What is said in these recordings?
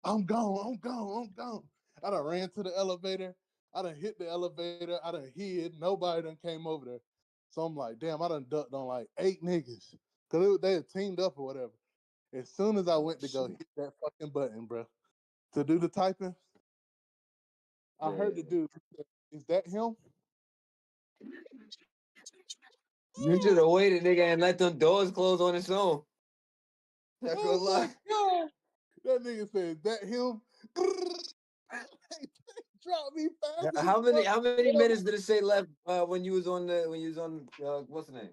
I'm gone, I'm gone, I'm gone. I done ran to the elevator. I done hit the elevator. I done hid. Nobody done came over there. So I'm like, damn, I done ducked on like 8 niggas. Cause they had teamed up or whatever. As soon as I went to go hit that fucking button, bro, to do the typing, I heard the Man. dude. Is that him? You should have waited, nigga, and let them doors close on its own. Not gonna Oh my lie. god! That nigga said, "That him?" Drop me fast as fuck. How many minutes did it say left when you was on what's the name?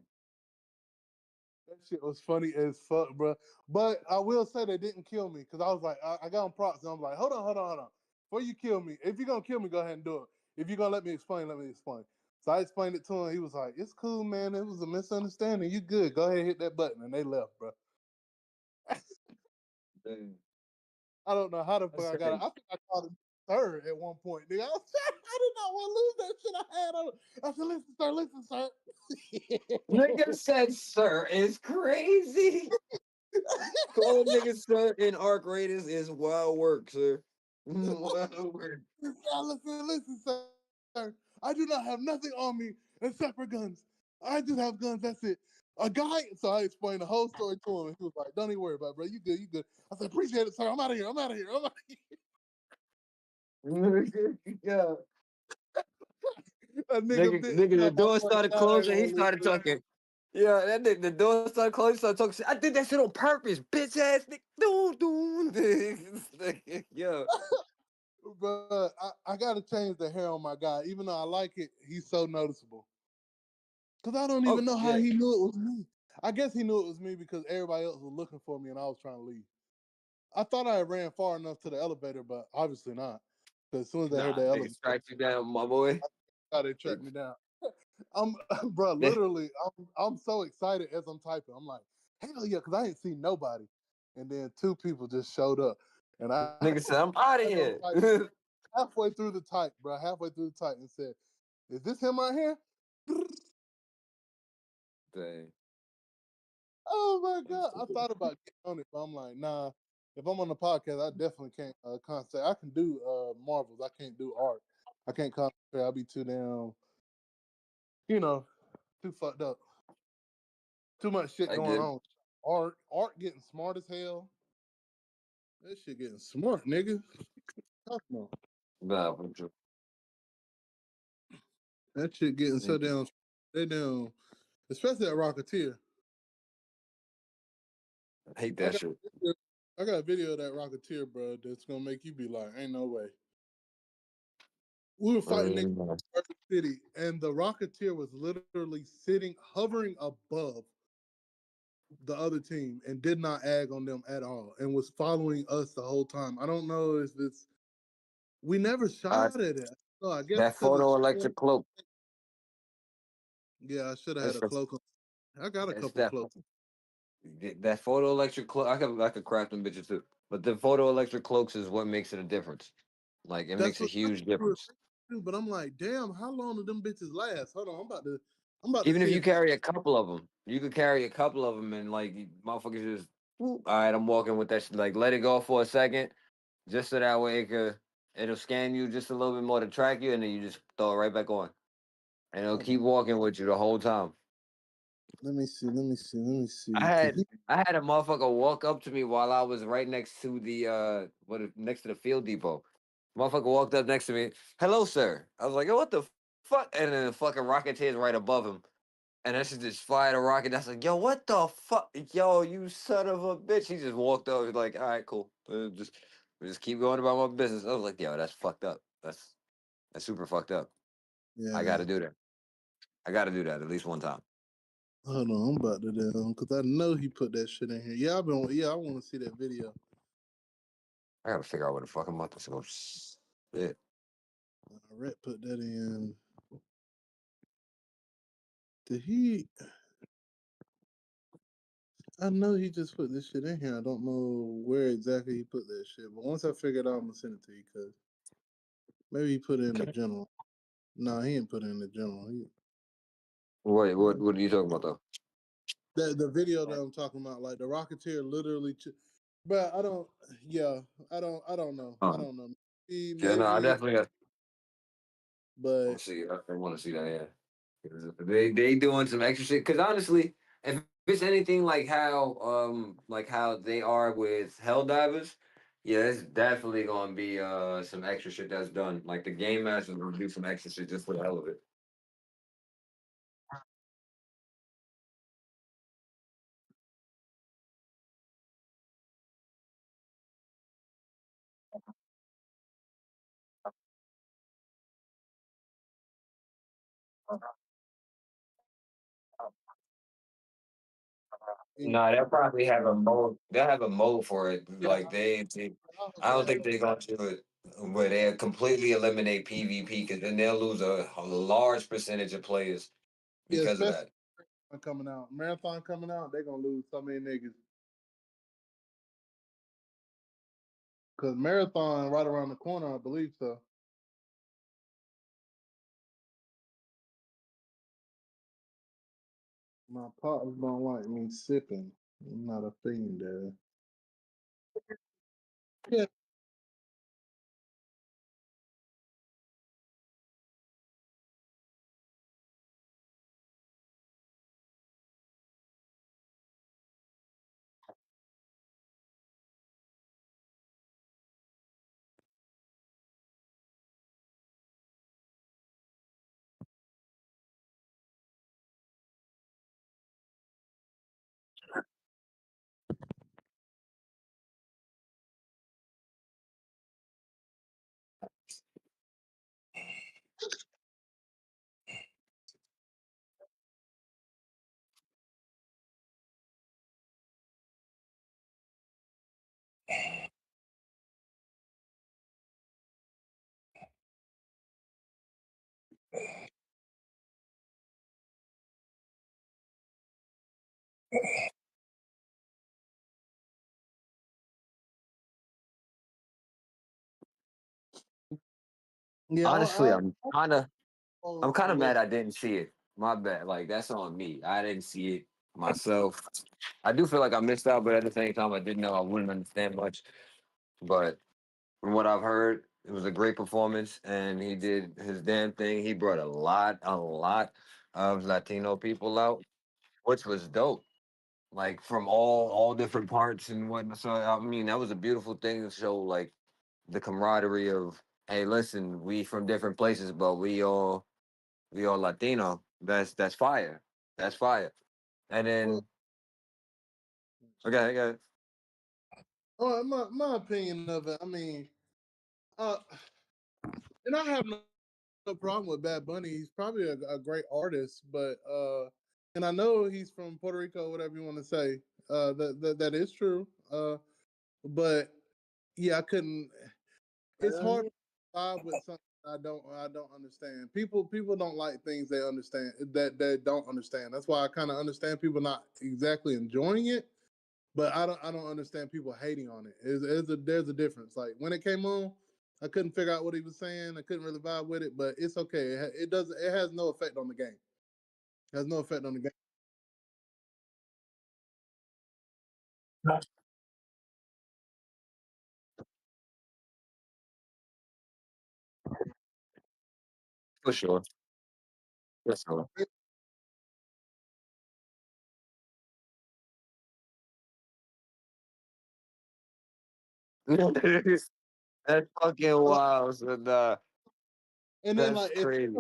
That shit was funny as fuck, bro. But I will say they didn't kill me because I was like, I got on props and I'm like, hold on, hold on, hold on. Before you kill me, if you're gonna kill me, go ahead and do it. If you're gonna let me explain, let me explain. So I explained it to him. He was like, "It's cool, man. It was a misunderstanding. You good? Go ahead, and hit that button." And they left, bro. Damn. I don't know how the fuck That's I got it. crazy. I think I called him third at one point. Nigga, I did not want to lose that shit I had on. I said, listen, sir. Nigga said, "Sir," is crazy. Calling niggas sir in Arc Raiders is wild work, sir. Wild work. Listen, sir. I do not have nothing on me except for guns. I just have guns. That's it. A guy. So I explained the whole story to him, and he was like, "Don't even worry about it, bro. You good? You good?" I said, "Appreciate it, sir. I'm out of here. I'm out of here. I'm out of here." Yeah. A nigga bit me The up. I door swear to started God, I ain't closing. He gonna lose started this. talking. Yeah, that nigga, the door started closing. He started talking shit. I did that shit on purpose, bitch ass nigga. Yeah. But I gotta change the hair on my guy. Even though I like it, he's so noticeable. Cause I don't Oh even know how yeah. he knew it was me. I guess he knew it was me because everybody else was looking for me and I was trying to leave. I thought I had ran far enough to the elevator, but obviously not. Because as soon as I heard the Nah, elevator, niggas tracked you down, my boy. they They, tracked me down. I'm, bro, they, literally, I'm so excited as I'm typing. I'm like, hell yeah, because I ain't seen nobody. And then two people just showed up, and I, nigga said, "I'm out of as I'm here." typing, halfway through the type, bro, halfway through the type, and said, "Is this him right here?" Dang. Oh my god! I thought about getting on it, but I'm like, nah. If I'm on the podcast, I definitely can't concentrate. I can do Marvels. I can't do art. I can't concentrate. I'll be too damn, you know, too fucked up. Too much shit I going get it. on. Art getting smart as hell. That shit getting smart, nigga. Talking about Nah, for sure. that shit getting so damn. They down, especially at Rocketeer. I hate I that got, shit. I got a video of that Rocketeer, bro. That's gonna make you be like, ain't no way. We were fighting niggas Mm, in Circuit City, and the Rocketeer was literally sitting, hovering above the other team, and did not ag on them at all, and was following us the whole time. I don't know if it's we never I, shot at it. No, I guess that because photo it's electric cloak. yeah. I should have had It's a cloak on. I got a it's couple that cloaks. that photo electric cloak. I could craft them bitches too. But the photo electric cloaks is what makes it a difference. Like it makes a That's huge what we were difference. thinking, but I'm like, damn, how long do them bitches last? Hold on, I'm about to Even if see you if it's carry a couple of them, you could carry a couple of them and like motherfuckers just. Whoop, all right, I'm walking with that shit. Like let it go for a second, just so that way it'll scan you just a little bit more to track you, and then you just throw it right back on, and it'll hold on. keep walking with you the whole time. Let me see. Let me see. Let me I see. Cause had I had a motherfucker walk up to me while I was right next to the next to the field depot. Motherfucker walked up next to me. Hello, sir. I was like, "Yo, what the fuck?" And then the fucking Rocketeer's right above him. And that shit just fired a rocket. That's like, yo, what the fuck? Yo, you son of a bitch. He just walked over like, all right, cool. Just keep going about my business. I was like, yo, that's fucked up. That's super fucked up. I yeah. gotta do that. I gotta do that at least one time. Hold on, I'm about to down because I know he put that shit in here. Yeah, I want to see that video. I gotta figure out what the fuck I'm about to go. Shit. Rhett put that in. Did he? I know he just put this shit in here. I don't know where exactly he put that shit, but once I figure it out, I'm gonna send it to you because maybe he put it in the general. No, he didn't put it in the general. Wait, Uh, what are you talking about though? the video that I'm talking about, like the Rocketeer literally, but I don't. Yeah, I don't know. I Um, don't know. Maybe, yeah, no, I maybe, definitely got. I want but to see. I want to see that. Yeah, 'cause they doing some extra shit. Because honestly, if it's anything like how they are with Helldivers, yeah, it's definitely gonna be some extra shit that's done. Like the game masters will do some extra shit just for the hell of it. yeah, No, they'll probably have a mode. They'll have a mode for it. yeah, Like they I hope I they don't have think it. they're gonna do it where they completely eliminate PvP because then they'll lose a large percentage of players Yeah, because of especially that. coming out, marathon coming out, they're gonna lose so many niggas because marathon right around the corner, I believe so. My partners don't like me sipping. I'm not a fiend there. Yeah, yeah. Honestly, I'm kind of What? mad I didn't see it. My bad. Like that's on me. I didn't see it myself. I do feel like I missed out, but at the same time, I didn't know I wouldn't understand much. But from what I've heard, it was a great performance, and he did his damn thing. He brought a lot of Latino people out, which was dope. Like from all different parts and whatnot. So I mean, that was a beautiful thing to show like the camaraderie of hey, listen, we from different places, but we all Latino. That's fire. That's fire. And Well, then okay, okay. my opinion of it. I mean, uh, and I have no problem with Bad Bunny. He's probably a great artist, but and I know he's from Puerto Rico, whatever you want to say. That is true. But yeah, I couldn't. It's hard to vibe with something I don't understand. People don't like things they understand that they don't understand. That's why I kind of understand people not exactly enjoying it, but I don't understand people hating on it. There's a difference. Like when it came on, I couldn't figure out what he was saying. I couldn't really vibe with it, but it's okay. It does it has no effect on the game. It has no effect on the game. For sure. For sure. That's fucking Uh, wild. So and then that's like if crazy.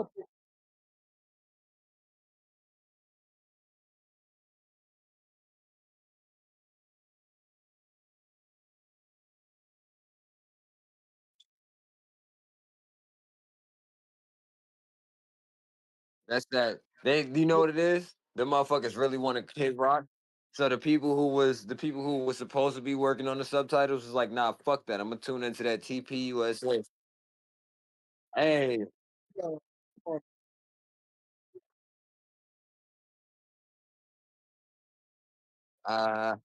That's that. They, you know what it is? The motherfuckers really want to Kid Rock. So the people who was supposed to be working on the subtitles was like, nah, fuck that. I'm gonna tune into that TPUSA. Hey, uh,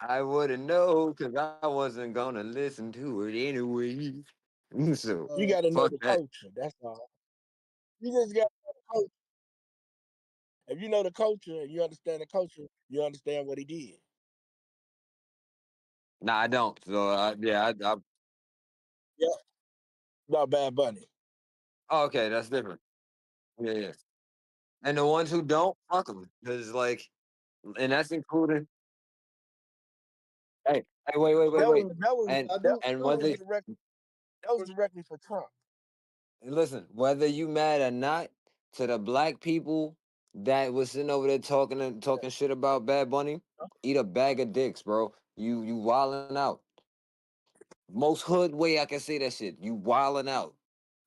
I wouldn't know because I wasn't gonna listen to it anyway. So You uh, got to know fuck the that. culture. That's all. You just got to know the culture. If you know the culture and you understand the culture, you understand what he did. Nah, I don't. So yeah, Yeah, about Bad Bunny. oh, okay, that's different. Yeah, yeah. And the ones who don't, fuck them, because like, and that's including. Hey, hey, That wait, was that was and I that, do. and that whether was direct. That was directly for Trump. listen, whether you mad or not, to the black people that was sitting over there talking shit about Bad Bunny, eat a bag of dicks, bro. You wilding out. Most hood way I can say that shit. You wilding out,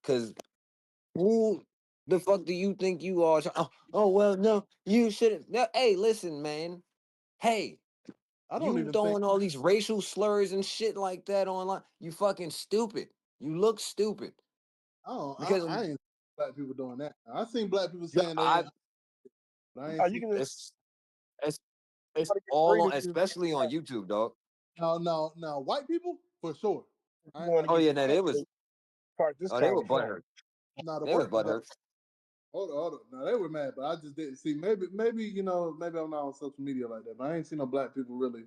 cause who the fuck do you think you are? Oh well, no, you shouldn't. No, hey, listen, man. Hey, I don't you even think. throwing all these racial slurs and shit like that online. You fucking stupid. You look stupid. I don't. Because I ain't black people doing that. I seen black people Yeah, saying they I ain't, but I oh, ain't you seen. can just it's it's it's get all on, freedom to especially on YouTube, dog. No. White people for sure. you I want to Oh get yeah, no, they was part this oh they were conversation. butthurt. not a They was work. butthurt. Hold on. No, they were mad, but I just didn't see. Maybe maybe I'm not on social media like that. But I ain't seen no black people really.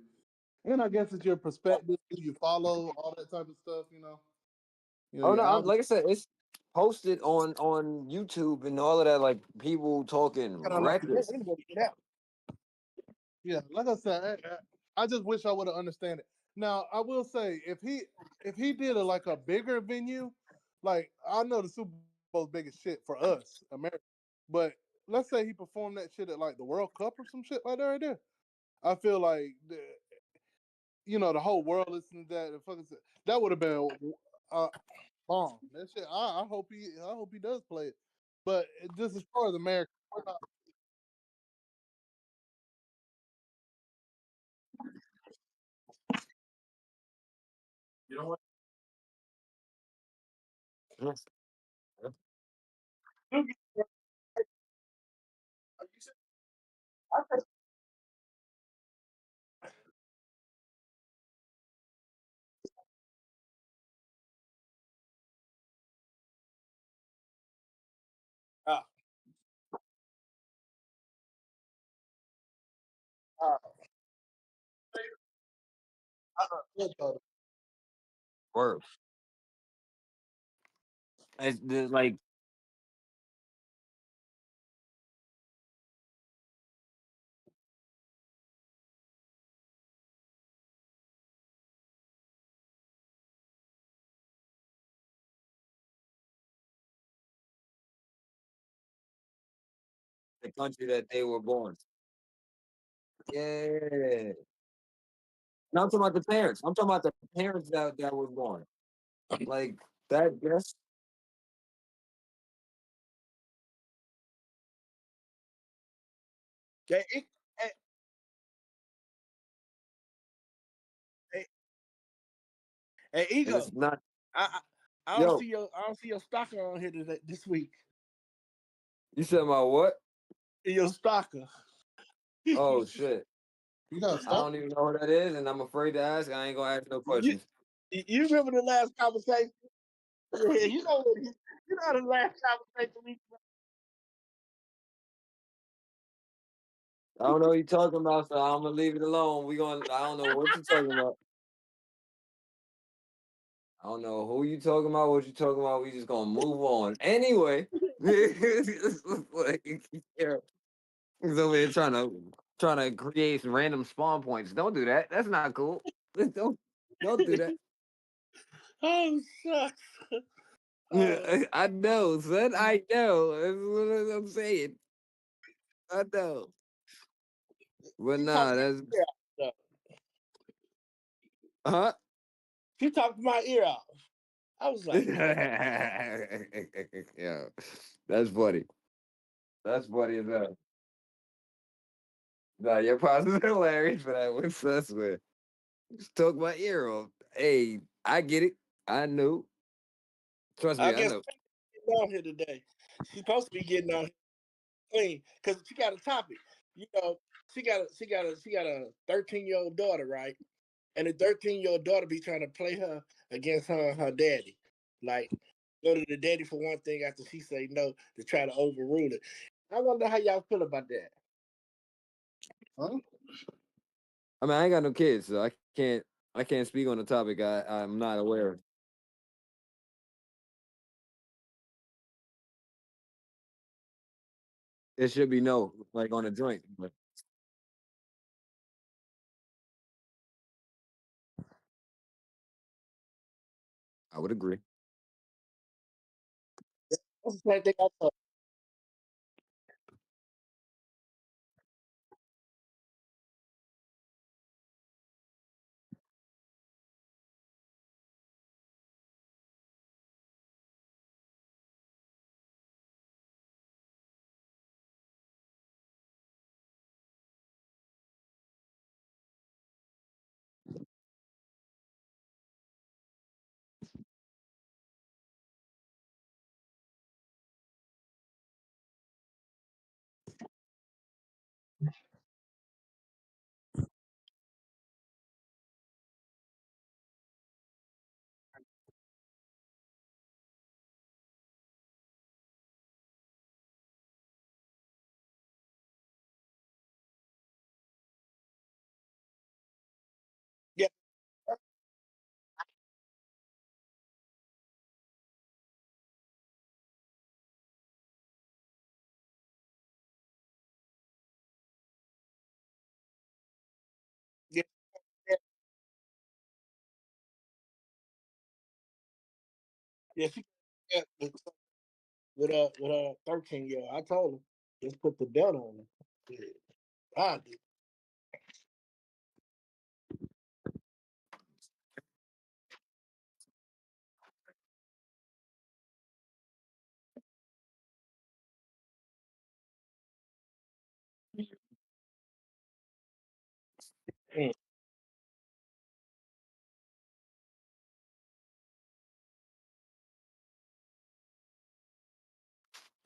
And I guess it's your perspective, who you follow, all that type of stuff. Oh no, Your algorithm. like I said, it's posted on YouTube and all of that. Like people talking I don't know. reckless. Anybody get out. Yeah, like I said, I just wish I would have understand it. Now, I will say, if he did like a bigger venue, like I know the Super Bowl's big as shit for us, America, but let's say he performed that shit at like the World Cup or some shit like that right there. I feel like the whole world listening to that. That would have been bomb. That shit. I hope he does play it. But just as far as America, we're not- you know what? Uh, uh, uh, Word. Like the country that they were born. Yeah. No, I'm talking about the parents. I'm talking about the parents that were born. Like that. That's Okay, hey, hey, hey, and it's ego. not. I don't Yo, see your stalker on here today, this week. you said about what? Your stalker. Oh shit. you gotta I stop. don't even know what that is, and I'm afraid to ask. I ain't gonna ask no you, questions. you remember the last conversation? Yeah, you know the last conversation we. I don't know what you're talking about, so I'm gonna leave it alone. I don't know what you're talking about. I don't know who you talking about, what you talking about. We just gonna move on. Anyway, like, yeah, he's over here trying to create some random spawn points. Don't do that. That's not cool. Don't do that. Oh shucks. I know, son. I know. That's what I'm saying. I know. But She talked nah, my that's ear off. Though. huh? She talked my ear off. I was like, Yeah, that's funny. That's funny as hell. Nah, your pops is hilarious for that one. So I swear. Just took my ear off. Hey, I get it. I knew. Trust I me, I guess know. getting on here today. She's supposed to be getting on here clean because she got a topic. You know, she got a 13-year-old daughter, right? And the 13-year-old daughter be trying to play her against her and her daddy. Like go to the daddy for one thing after she say no to try to overrule it. I wonder how y'all feel about that. Huh? I mean, I ain't got no kids, so I can't. I can't speak on the topic. I'm not aware. It should be no, like on a joint. But I would agree. That's the same thing I thought. Yeah, yeah, yeah. Yeah, she yeah, with a 13-year. I told him just put the belt on him. Yeah, I did. Mm,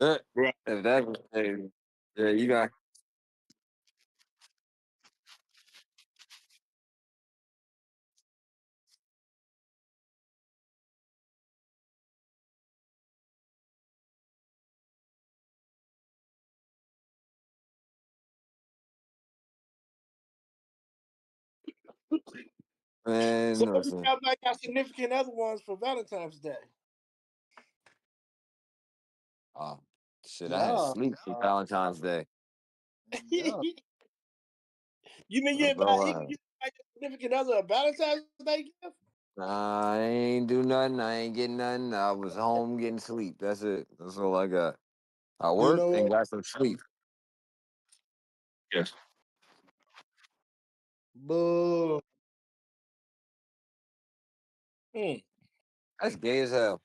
Eh, right. If that, hey, yeah, you got. So Man, what you listen. got about your significant other ones for Valentine's Day? Oh, shit, I had Yeah, sleep for Valentine's Day. yeah. You mean That's all I had. you buy your significant other a Valentine's Day gift? Nah, I ain't do nothing. I ain't getting nothing. I was home getting sleep. That's it. That's all I got. I You worked know and what? got some sleep. Yes. Boo. Hmm. That's gay as hell.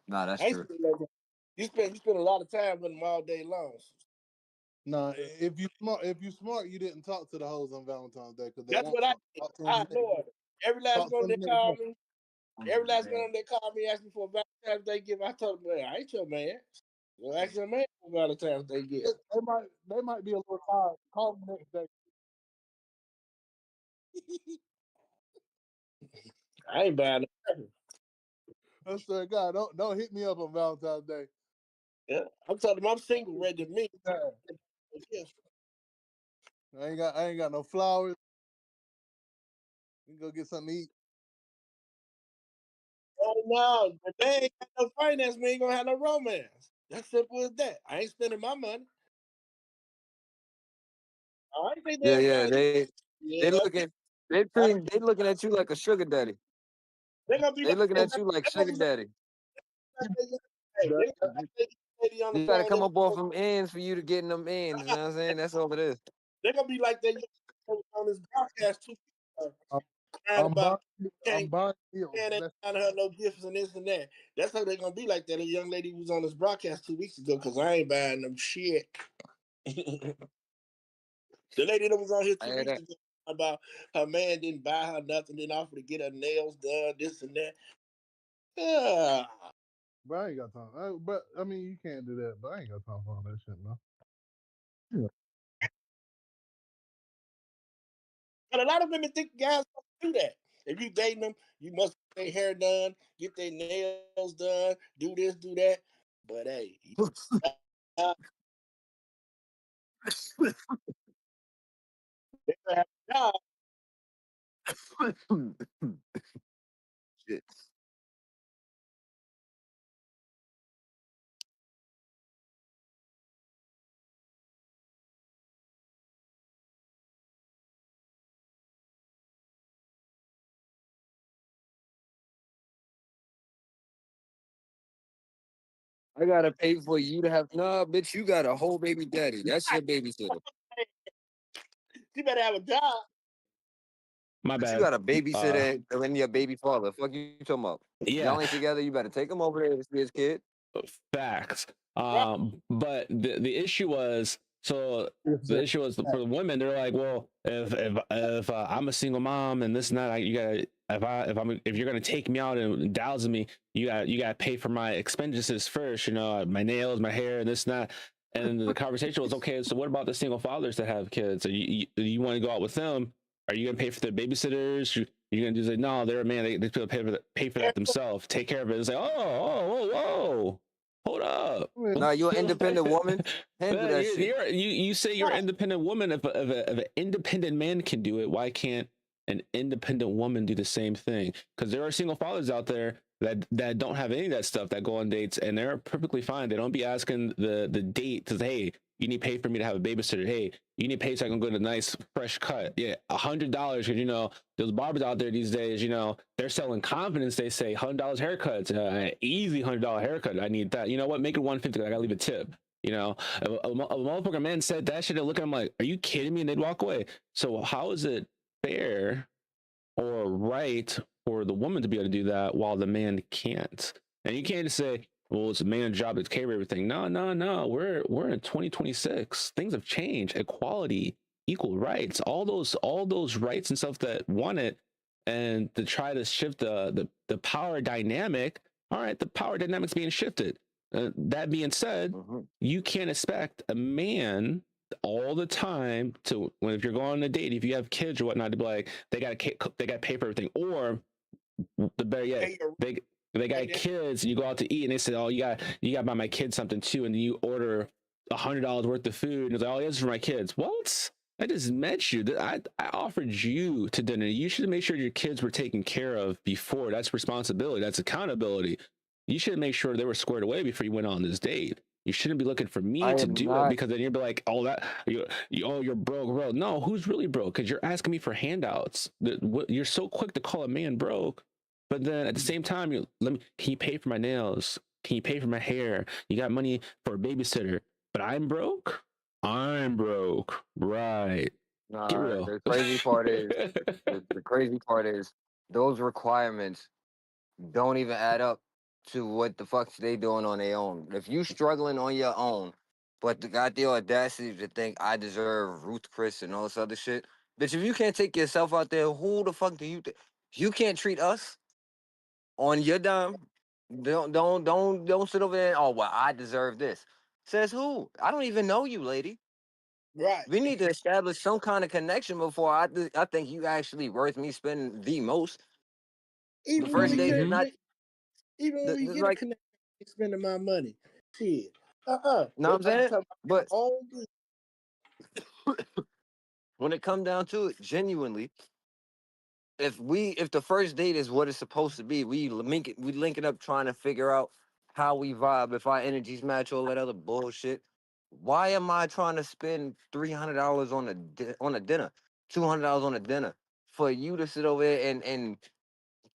Nah, that's I ain't true. spend no- you spend a lot of time with them all day long. Nah, if you smart, you didn't talk to the hoes on Valentine's Day because they That's won't what I talk. did. Talk to them I the next day. ignored it. Every last Talk to one them that the next day. called me, every last one that called me asked me for a Valentine's Day gift. I told them, I ain't your man. Well, ask your man for a Valentine's Day gift. They might be a little tired. Call them the next day. I ain't buying nothing. I swear to God, don't hit me up on Valentine's Day. Yeah. I'm telling them I'm single, ready to meet. Nah, I ain't got no flowers. We can go get something to eat. Oh no, if they ain't got no finance, we ain't gonna have no romance. That's simple as that. I ain't spending my money. I ain't think Yeah, they'll yeah. find it. They Yeah, looking I, they looking at you like a sugar daddy. they're gonna be They like, looking they're at you like gonna sugar be daddy. like, hey, they're gonna be like that lady on the You gotta phone. come up off them ends for you to get in them ends. You know what I'm saying? That's all it is. They're gonna be like that on this broadcast too, I'm, crying I'm buying about can't I'm buying meals. can't That's find her no gifts and this and that. That's how they're gonna be like that. A young lady was on this broadcast 2 weeks ago because I ain't buying them shit. The lady that was on here I two hear weeks that. ago about her man didn't buy her nothing, didn't offer to get her nails done, this and that. Yeah. but I ain't got time. But I mean, you can't do that. But I ain't got time for all that shit, man. Yeah. But a lot of women think guys don't do that. If you dating them, you must get their hair done, get their nails done, do this, do that. But hey, uh, they gonna have a job. Shit. I gotta pay for you to have nah, bitch. You got a whole baby daddy. That's your babysitter. You better have a job. My But you bad. got a babysitter and your baby father. Fuck you talking about? Yeah, Y'all ain't together. You better take him over there to see his kid. facts. Right. But the issue was the issue was for the women. They're like, well, if I'm a single mom and this and that, you gotta if you're gonna take me out and douse me, you gotta pay for my expenses first. You know, my nails, my hair, and this and that. And the conversation was okay. So what about the single fathers that have kids? So you want to go out with them? Are you gonna pay for their babysitters? You're gonna just say no, they're a man. They pay for that themselves. Take care of it. It's like whoa, hold up. Nah, you're an independent woman. Handle that shit. You say you're an independent woman. If an independent man can do it, why can't an independent woman do the same thing? Because there are single fathers out there that don't have any of that stuff, that go on dates, and they're perfectly fine. They don't be asking the date to say, hey, you need to pay for me to have a babysitter. Hey, you need to pay so I can go to a nice fresh cut. Yeah, $100 because those barbers out there these days, they're selling confidence. They say $100 haircuts, easy $100 haircut. I need that. You know what? Make it $150. I gotta leave a tip. A motherfucker man said that shit. I look at him like, are you kidding me? And they'd walk away. So how is it fair or right for the woman to be able to do that while the man can't? And you can't just say, well, it's a man's job to carry everything. No. We're in 2026. Things have changed. Equality, equal rights, all those rights and stuff that want it, and to try to shift the power dynamic. All right, the power dynamic's being shifted. That being said, you can't expect a man all the time to, if you're going on a date, if you have kids or whatnot, to be like, they got to pay for everything, or the better yet, they got kids. You go out to eat and they say, oh, you got to buy my kids something too, and then you order $100 worth of food and it's like, oh, this is for my kids. What? I just met you. I offered you to dinner. You should make sure your kids were taken care of before. That's responsibility. That's accountability. You should make sure they were squared away before you went on this date. You shouldn't be looking for me to do it, because then you'll be like, oh, you're broke, bro. No, who's really broke? Because you're asking me for handouts. You're so quick to call a man broke, but then at the same time, can you pay for my nails? Can you pay for my hair? You got money for a babysitter, but I'm broke. Right. Nah, Get real. the crazy part is those requirements don't even add up to what the fuck they doing on their own. If you struggling on your own, but got the audacity to think I deserve Ruth Chris and all this other shit, bitch, if you can't take yourself out there, who the fuck do you think? You can't treat us on your dime. Don't sit over there and, oh, well, I deserve this. Says who? I don't even know you, lady. Right. We need to establish some kind of connection before I think you actually worth me spending the most. Even The first date is not. Even when you get like, a connection, you're spending my money. Shit. Know what I'm saying? But But when it comes down to it, genuinely, if the first date is what it's supposed to be, we link it up trying to figure out how we vibe, if our energies match, all that other bullshit. Why am I trying to spend $300 on a dinner, $200 on a dinner for you to sit over there and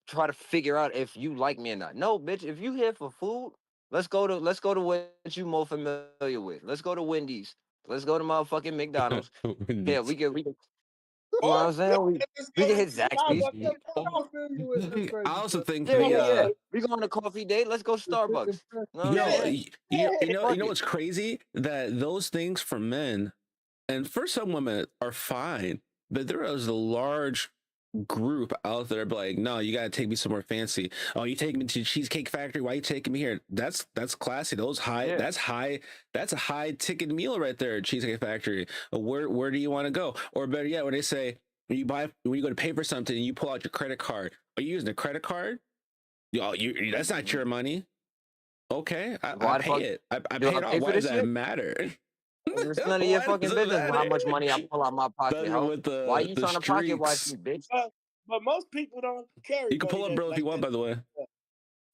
try to figure out if you like me or not? No, bitch. If you here for food, let's go to what you more familiar with. Let's go to Wendy's. Let's go to motherfucking McDonald's. Yeah, we can. You know what I'm saying? We can hit Zaxby's. I also think we go on a coffee date. Let's go Starbucks. You know what's crazy? That those things for men and for some women are fine, but there is a large group out there like, no, you gotta take me somewhere fancy. Oh, you take me to Cheesecake Factory? Why you taking me here? That's classy. That's a high ticket meal right there, Cheesecake Factory. Where do you want to go? Or better yet, when they say when you go to pay for something and you pull out your credit card, are you using a credit card? That's not your money. Okay, I pay it. I pay it off. Why does that matter? It's none of your fucking business how much money I pull out my pocket. Why are you trying to pocket watch me, bitch? But most people don't carry You can pull money up, bro, if like you want. that. By the way,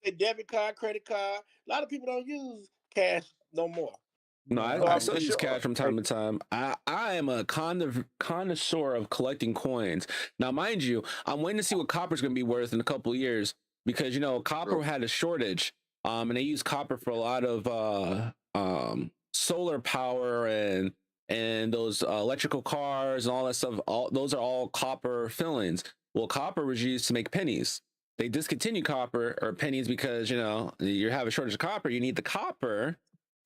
A debit card, credit card. A lot of people don't use cash no more. no, So I I'm still for use sure. cash from time to time. I am a connoisseur of collecting coins. Now, mind you, I'm waiting to see what copper's going to be worth in a couple of years because you know copper True. had a shortage, and they use copper for a lot of solar power and those electrical cars and all that stuff. All those are all copper fillings. Well, copper was used to make pennies. They discontinued copper or pennies because you know you have a shortage of copper. You need the copper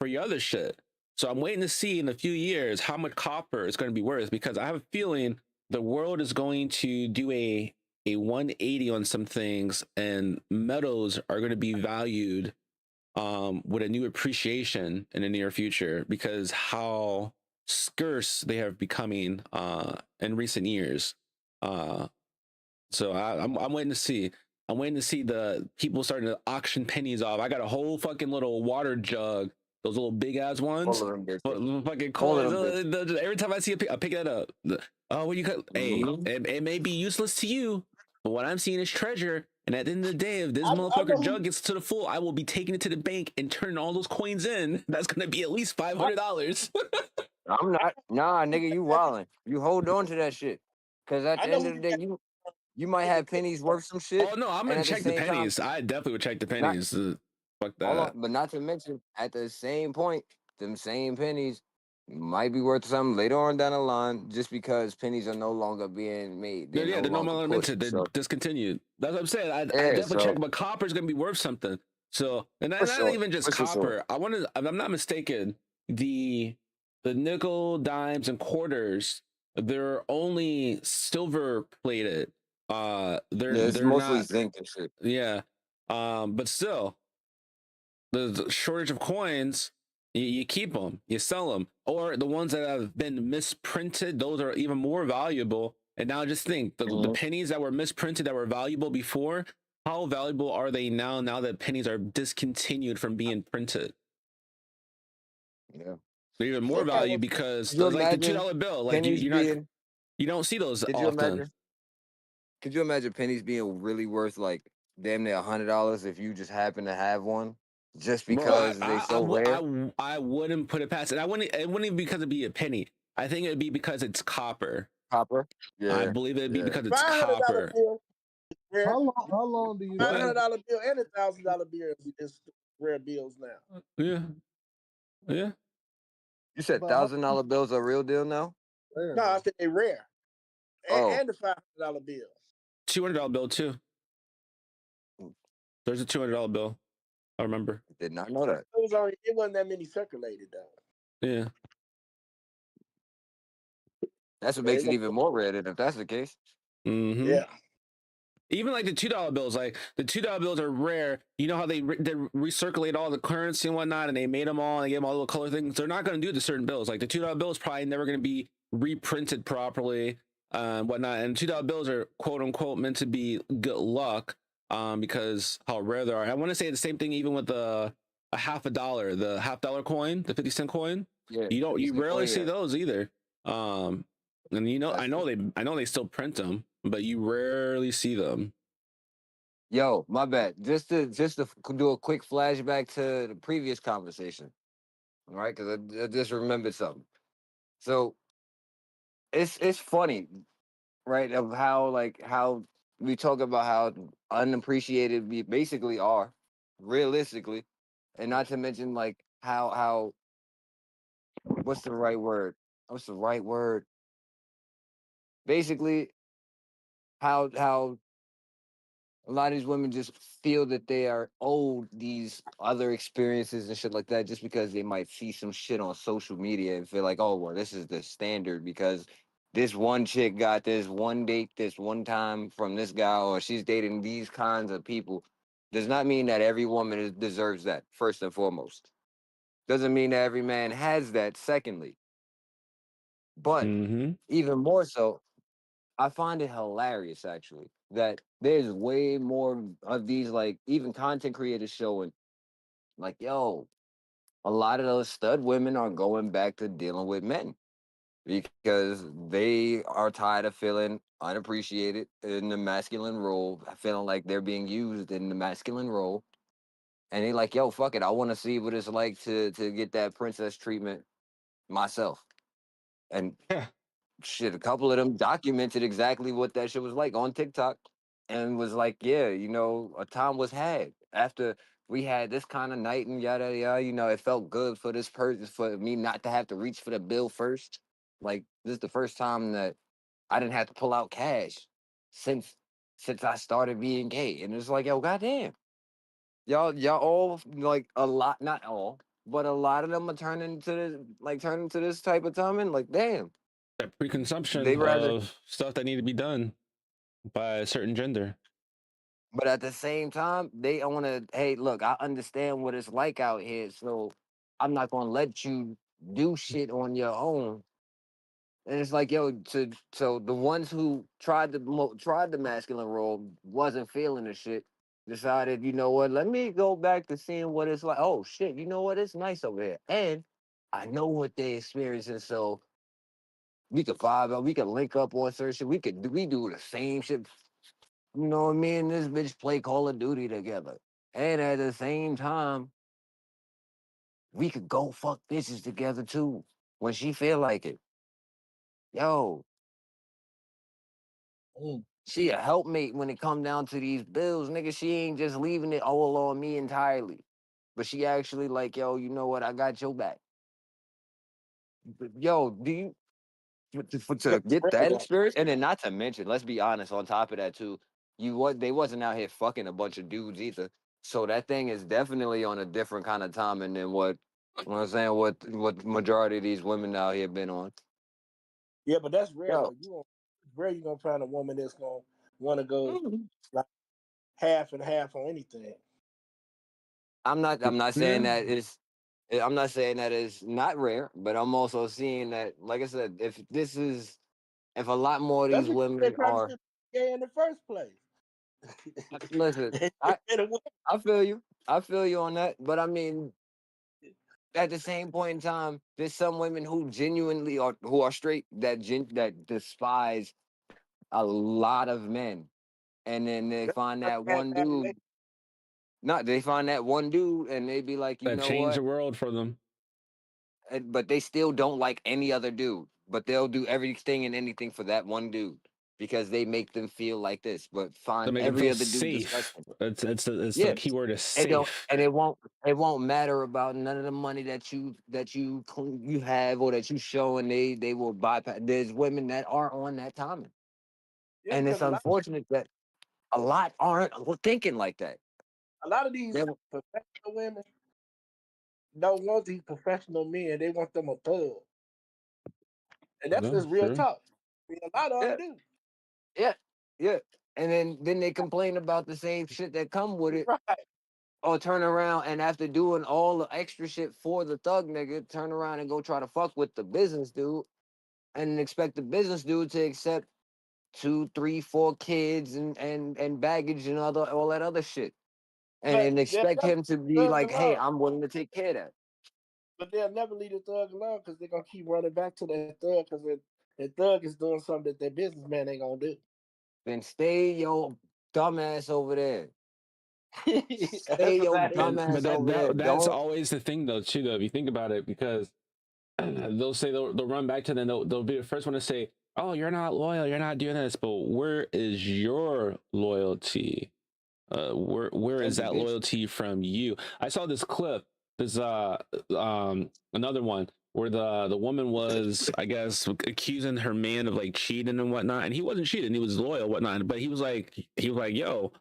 for your other shit. So I'm waiting to see in a few years how much copper is going to be worth because I have a feeling the world is going to do a 180 on some things and metals are going to be valued with a new appreciation in the near future because how scarce they have becoming in recent years. So I'm waiting to see. I'm waiting to see the people starting to auction pennies off. I got a whole fucking little water jug, those little big ass ones. All of them bitches. Fucking All of coins. them Every time I see I pick that up. Oh, what you cut? Hey, Mhm. it may be useless to you, but what I'm seeing is treasure. And at the end of the day, if this I know motherfucker who- jug gets to the full, I will be taking it to the bank and turning all those coins in. That's gonna be at least $500. I'm not. Nah, nigga, you wildin'. You hold on to that shit. Cause at I the know end who of the you day, got you might in the have pennies worth some shit. Oh no, I'm And gonna at the check the same time, pennies. I definitely would check the not pennies. Fuck hold on, that. but not to mention, at the same point, them same pennies might be worth something later on down the line, just because pennies are no longer being made. They're Yeah, no they're no longer longer pushed. minted. They're So discontinued. That's what I'm saying. I yeah, definitely check, so but copper's gonna be worth something. So, and for not sure, even just for sure. copper. I want to. If I'm not mistaken, the nickel, dimes, and quarters, they're only silver plated. Yeah, it's They're mostly not. zinc and shit. Yeah. But still, the shortage of coins, you keep them, you sell them, or the ones that have been misprinted, those are even more valuable. And now just think the Mhm. pennies that were misprinted that were valuable before, how valuable are they now? Now that pennies are discontinued from being printed, Yeah. they're even more Look at value what because Could you like the two imagine dollar bill, like pennies you're not being? you don't see those Could you often. imagine? Could you imagine pennies being really worth like damn near $100 if you just happen to have one, just Bro, because they so rare? I wouldn't put it past it. It wouldn't even because it'd be a penny. I think it'd be because it's copper. Copper. I Yeah, believe it'd be yeah. because it's $500 copper. bill is rare. How long do you Go Five ahead. hundred think? dollar bill and $1,000 bill is rare bills now. Yeah, yeah. You said But how $1,000 bills are real deal now? fair, No, I man? said they rare. Oh, And the $500 bill. $200 bill too. There's a $200 bill. I remember. did not know that. It wasn't that many circulated though. Yeah. That's what But makes it it was, even more rare than if that's the case. Mm-hmm. yeah. Even like the $2 bills, like the $2 bills are rare. You know how they recirculate all the currency and whatnot, and they made them all and they gave them all little color things. They're not going to do the certain bills. Like the $2 bill is probably never going to be reprinted properly, whatnot. And $2 bills are quote unquote meant to be good luck, because how rare they are. I want to say the same thing even with a $50, the $50 coin, the 50-cent coin. Yeah, You rarely see yeah. those either. And you know, That's I know they still print them, but you rarely see them. Yo, my bad. Just to do a quick flashback to the previous conversation, all right? Because I just remembered something. So it's funny, right? Of how we talk about how unappreciated we basically are, realistically, and not to mention like how what's the right word? What's the right word? Basically, how a lot of these women just feel that they are owed these other experiences and shit like that just because they might see some shit on social media and feel like, oh, well, this is the standard because this one chick got this one date this one time from this guy or she's dating these kinds of people. Does not mean that every woman deserves that, first and foremost. Doesn't mean that every man has that, secondly. But Mm-hmm. even more so, I find it hilarious actually that there's way more of these like even content creators showing like yo, a lot of those stud women are going back to dealing with men. because they are tired of feeling unappreciated in the masculine role, feeling like they're being used in the masculine role. And they like, yo, fuck it. I want to see what it's like to get that princess treatment myself. And Yeah. shit, a couple of them documented exactly what that shit was like on TikTok and was like, yeah, a time was had after we had this kind of night and yada yada. It felt good for this person, for me not to have to reach for the bill first. Like, this is the first time that I didn't have to pull out cash since I started being gay. And it's like, yo, goddamn. Y'all all, like, a lot, not all, but a lot of them are turning to this type of time, and like, damn. That They preconception rather, of stuff that need to be done by a certain gender. but at the same time, they want to. Hey, look, I understand what it's like out here, so I'm not gonna let you do shit on your own. And it's like, yo, so the ones who tried the masculine role wasn't feeling the shit. Decided, you know what? Let me go back to seeing what it's like. Oh shit, you know what? It's nice over here, and I know what they experiencing, so we could vibe out. We could link up on certain shit. We do the same shit. You know what I mean? This bitch play Call of Duty together. And at the same time, we could go fuck bitches together too. When she feel like it. Yo, Mm. she a helpmate when it come down to these bills. Nigga, she ain't just leaving it all on me entirely. But she actually like, yo, you know what? I got your back. Yo, do you Yeah, to get real that though. experience, and then not to mention, let's be honest, on top of that too, they wasn't out here fucking a bunch of dudes either. So that thing is definitely on a different kind of timing than what I'm saying, what majority of these women out here been on. Yeah, but that's rare Yo, though. It's rare you gonna find a woman that's gonna want to go mhm. like half and half on anything. I'm not saying Yeah. that it's I'm not saying that it's not rare, but I'm also seeing that, like I said, if a lot more of That's these because they're women trying to are, get gay in the first place. listen, I feel you. I feel you on that. But I mean, at the same point in time, there's some women who genuinely are who are straight that despise a lot of men, and then they find that one dude. Not they find that one dude, and they be like, you That know changed what? the world for them. But they still don't like any other dude. But they'll do everything and anything for that one dude because they make them feel like this. But To find make them every feel other dude safe. disgusting. It's the Yeah, key word is it don't, safe. and it won't matter about none of the money you have or that you show, and they will bypass. There's women that are on that timing, Yeah, and because it's unfortunate that a lot aren't thinking like that. a lot of these They, professional women don't want these professional men. They want them a thug, and that's No, just real true. talk. I mean, a lot of yeah, them do. yeah, yeah, and then they complain about the same shit that come with it, Right. or turn around and after doing all the extra shit for the thug nigga, turn around and go try to fuck with the business dude, and expect the business dude to accept 2, 3, 4 kids and baggage and all that other shit, But and they'll expect never him to leave be the thug like, hey, alone. I'm willing to take care of that. But they'll never leave the thug alone because they're gonna keep running back to that thug because that thug is doing something that that businessman ain't gonna do. Then stay your dumbass over there. Stay That's what your that is. But dumbass over there. that's Don't. always the thing though too though if you think about it because they'll say they'll run back to them, they'll be the first one to say, oh, you're not loyal, you're not doing this, but where is your loyalty? Where is And the that bitch. loyalty from you? I saw this clip, this another one where the woman was, I guess, accusing her man of like cheating and whatnot, and he wasn't cheating, he was loyal, whatnot, but he was like, yo,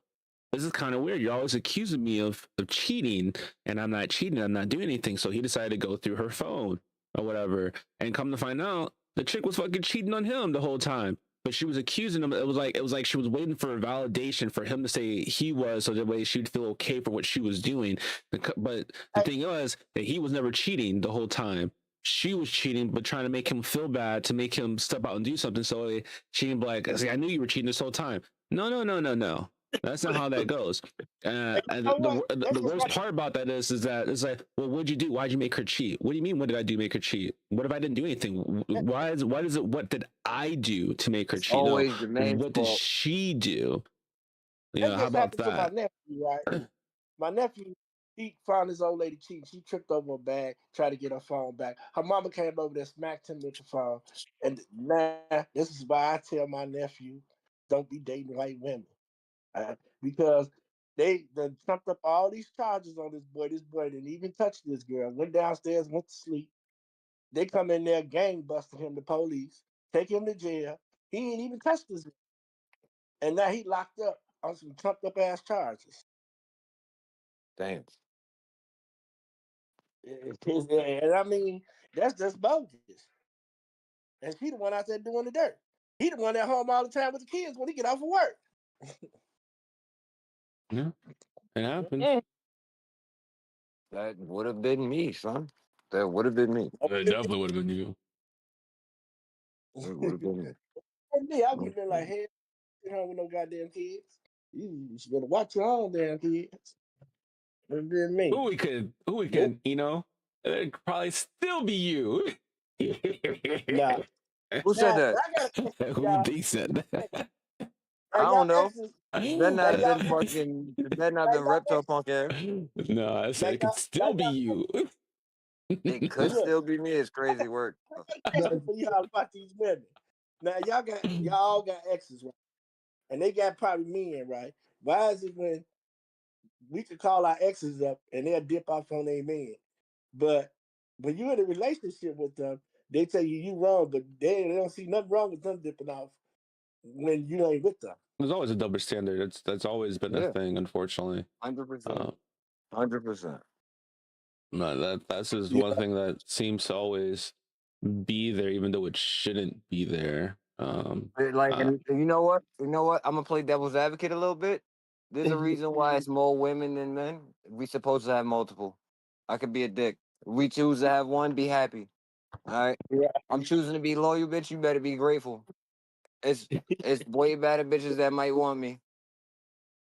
this is kind of weird. You're always accusing me of cheating, and I'm not cheating. I'm not doing anything. So he decided to go through her phone or whatever, and come to find out, the chick was fucking cheating on him the whole time. But she was accusing him. It was like she was waiting for a validation for him to say he was, so that way she'd feel okay for what she was doing. But the Hey, thing was that he was never cheating the whole time. She was cheating, but trying to make him feel bad to make him step out and do something. So she can be like, "See, I knew you were cheating this whole time." No, no, no, no, no. That's not how that goes. And know what? the That's just worst like part about that is that it's like, well, what'd you do? Why'd you make her cheat? What do you mean? What did I do to make her cheat? What if I didn't do anything? Why is it? What did I do to make her It's cheat? No, always the man's what did fault. she do? You that know, how just about happened to my that? nephew, right? My nephew, he found his old lady cheating. She tripped over a bag, tried to get her phone back. Her mama came over there, smacked him with the phone. And now, this is why I tell my nephew, don't be dating white women. Because they done trumped up all these charges on this boy. This boy didn't even touch this girl. Went downstairs, went to sleep. They come in there, gang busted him, the police, take him to jail. He ain't even touched this. And now he locked up on some trumped up ass charges. Damn. And I mean, that's just bogus. And he the one out there doing the dirt. He the one at home all the time with the kids when he get off of work. Yeah, it happens. That would have been me, son. That would have been me. It definitely would have been you. It would have been me. And me, I would have been like, hey, you home with no goddamn kids. You should better watch your own damn kids. It would have been me. Who we could, you know, it could probably still be you. Nah. Who said Now, that? Who decent? I don't know. Exes, Better not have y'all- been fucking. Better not have been reptile punk ass. No, I said it could still be you. It could Look. still be me. It's crazy work. for y'all about these women. Now y'all all got exes, right? And they got probably men, right? Why is it when we could call our exes up and they'll dip off on their men, but when you're in a relationship with them, they tell you wrong, but they don't see nothing wrong with them dipping off when you ain't with them. There's always a double standard. That's always been Yeah. a thing, unfortunately. 100%. 100%. No, that's just one thing that seems to always be there, even though it shouldn't be there. Like, and you know what? You know what? I'm gonna play devil's advocate a little bit. There's a reason why it's more women than men. We supposed to have multiple. I could be a dick. We choose to have one. Be happy. All right. Yeah. I'm choosing to be loyal, bitch. You better be grateful. It's way better bitches that might want me.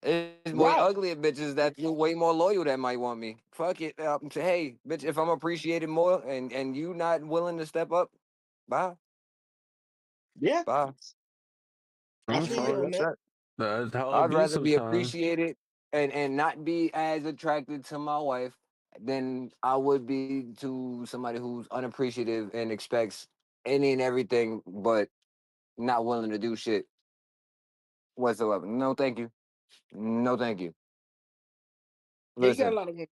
It's way Right. uglier bitches that feel way more loyal that might want me. Fuck it. Hey, bitch, if I'm appreciated more and you not willing to step up, bye. Yeah, Bye. I feel you on that. That's how I'd it be rather be sometimes. appreciated and not be as attracted to my wife than I would be to somebody who's unappreciative and expects any and everything but not willing to do shit whatsoever. No, thank you. No, thank you. Yeah, you got a Listen, lot of women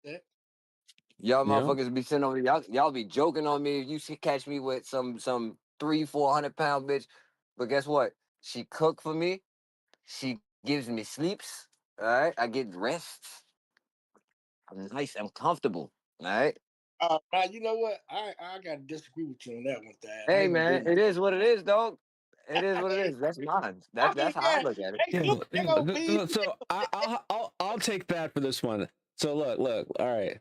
like that. y'all Yeah. motherfuckers be sitting over y'all be joking on me if you catch me with some 300-400 pound bitch. But guess what? She cook for me. She gives me sleeps. All right, I get rests. I'm nice. I'm comfortable. All right. Now you know what? I gotta disagree with you on that one, Dad. I Hey ain't gonna man, do it is what it is, dog. It is what it is. That's mine. I That's mean, how I yeah, look at it. they gonna be. So I'll take that for this one. So look. All right.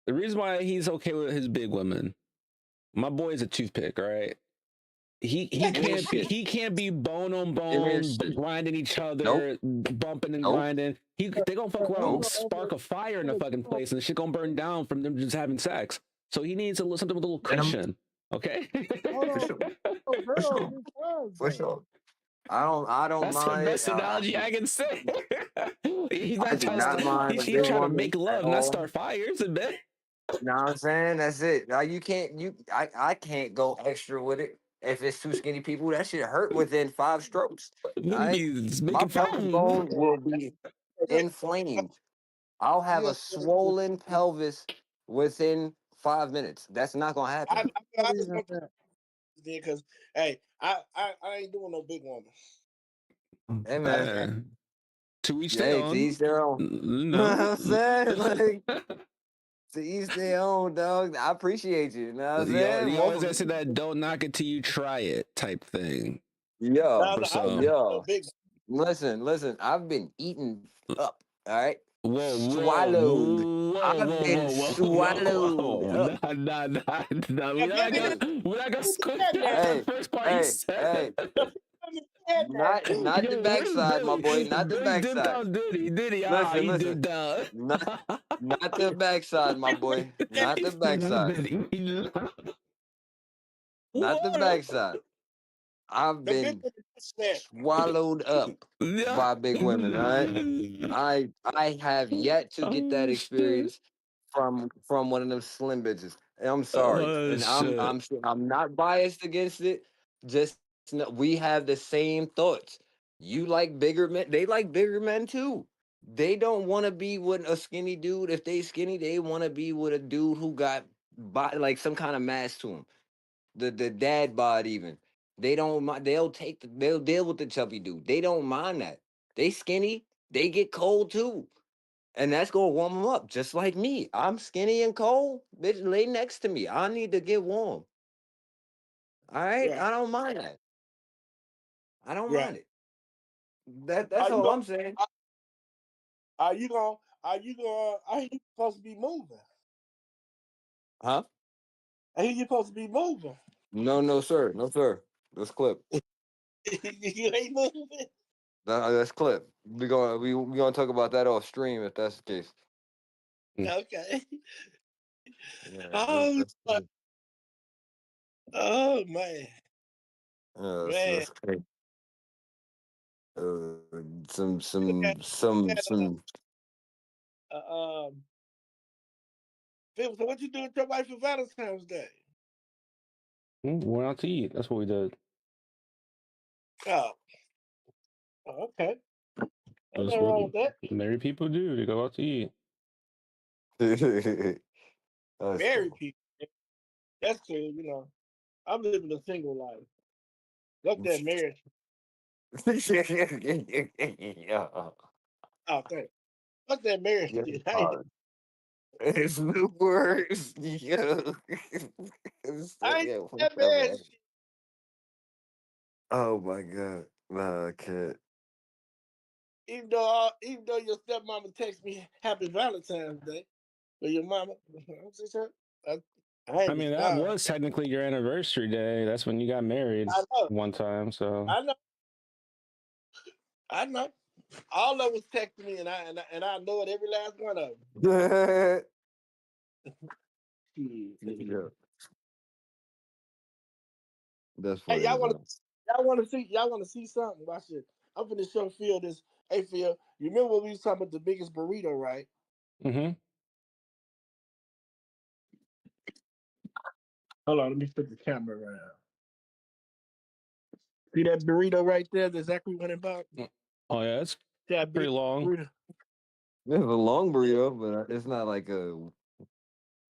The reason why he's okay with his big women, my boy's a toothpick. All right. He can't be bone on bone, grinding each other, bumping and grinding. They gonna fuck around and spark a fire in the fucking place, and the shit gonna burn down from them just having sex. So he needs something with a little cushion. Okay. For sure. I don't That's mind. the best analogy I can say. He's I not do trying not to. mind a He's big trying to woman make at love, not all. start fires. And then Know what I'm saying? That's it. Now I can't go extra with it. If it's two skinny people, that shit hurt within 5 strokes. My making pelvic fun. bone will be inflamed. I'll have Yeah, a swollen pelvis within 5 minutes. That's not gonna happen. I just want to because hey, I ain't doing no big woman. Hey man. To each their Hey, to each their own. You know what I'm saying? Like, to each their own, dog. I appreciate you. You know what I'm saying? You always gotta say that don't knock it till you try it type thing. Yeah. No big Listen. I've been eaten up. All right. Swallowed. I've been swallowed up. Nah. We're not gonna squint that Hey, first part you said. said that. Not the Yo, where's backside, my boy. Billy? Not the Billy dipped backside. out, did he? Ah, Listen, he listen. dipped out. Not the backside, my boy. Not the backside. Not the What? backside. I've The bitch been with the said. swallowed up Yeah. by big women. All right. I have yet to get that Oh shit. experience from one of them slim bitches. And I'm sorry, Oh and shit. I'm not biased against it. Just know we have the same thoughts. You like bigger men. They like bigger men too. They don't want to be with a skinny dude. If they skinny, they want to be with a dude who got like some kind of mass to him. The dad bod even. They don't mind. They'll deal with the chubby dude. They don't mind that. They skinny. They get cold too. And that's gonna warm them up, just like me. I'm skinny and cold. Bitch, lay next to me. I need to get warm. All right, Right, I don't mind that. I don't right. mind it. That's Are you all gonna I'm saying. are you gonna are you supposed to be moving? Huh? I hear you supposed to be moving. No, sir, no, sir. Let's clip. You ain't moving. Let's clip. We gonna talk about that off stream if that's the case. Okay. Yeah, Oh, that's, oh man. Man. that's crazy. Uh, some We some had, some we had some. Phil, so what you doing with your wife for Valentine's Day? Went out to eat. That's what we did. Oh, okay. Ain't That's nothing what wrong with that. married people do. They go out to eat. That's Married cool. people. That's cool, I'm living a single life. Fuck that marriage. Yeah. Oh, thanks. Fuck that marriage Yes, shit. I ain't, hard. It's the worst. Yeah. I ain't Yeah, that marriage whatever. shit. Oh my god. Nah, I can't. Even though your stepmama text me Happy Valentine's Day, or your mama, I, I I ain't mean, that respond. was technically your anniversary day. That's when you got married I know, one time. So I know, I know. All of them was texting me, and I know it every last one of Yeah. them. That's Hey, funny as hell. y'all want to see something? Watch it. I'm finna show Phil this. Hey, Phil, you remember when we was talking about the biggest burrito, right? mm-hmm. Hold on, let me flip the camera around. See that burrito right there that Zachary went and bought? Oh yeah, it's That pretty big long. burrito. It's a long burrito, but it's not like a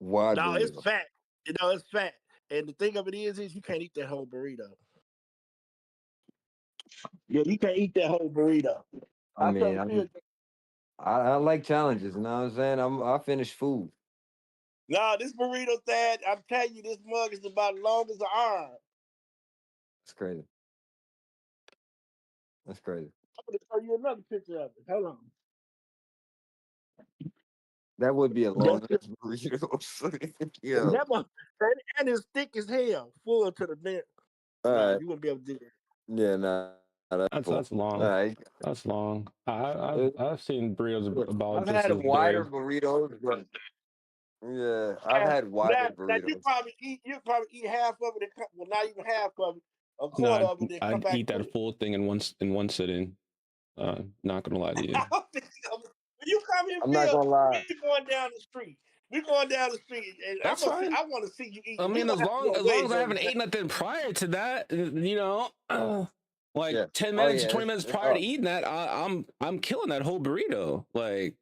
wide No, it's burrito. fat. It's fat. And the thing of it is you can't eat that whole burrito. Yeah, you can't eat that whole burrito. I I mean, told Phil, I like challenges, you know what I'm saying? I finish food. no, this burrito, Thad, I'm telling you, this mug is about as long as an arm. That's crazy. That's crazy. I'm gonna show you another picture of it. Hold on. That would be a long That's ass burrito. Yeah. that one, and it's thick as hell, full to the vent. All Nah, right. you wouldn't be able to do that. Yeah, nah, that's cool. That's All long. right. That's long. I've seen burritos about I've just had as wider big. burritos, but yeah, I've Yeah, had wider now burritos. you probably eat half of it, well, not even half of it, a No, quarter of it, then come I'd back eat to that full thing in one sitting. Not gonna lie to you. when you come here, I'm not Phil, gonna lie. we're going down the street. We're going down the street, and That's fine. I want to see you eat. I We're mean, gonna have to go as long away as I during haven't the day. eaten nothing prior to that, like Yeah. 10 minutes or Yeah. 20 minutes prior to eating that, I'm killing that whole burrito. Like,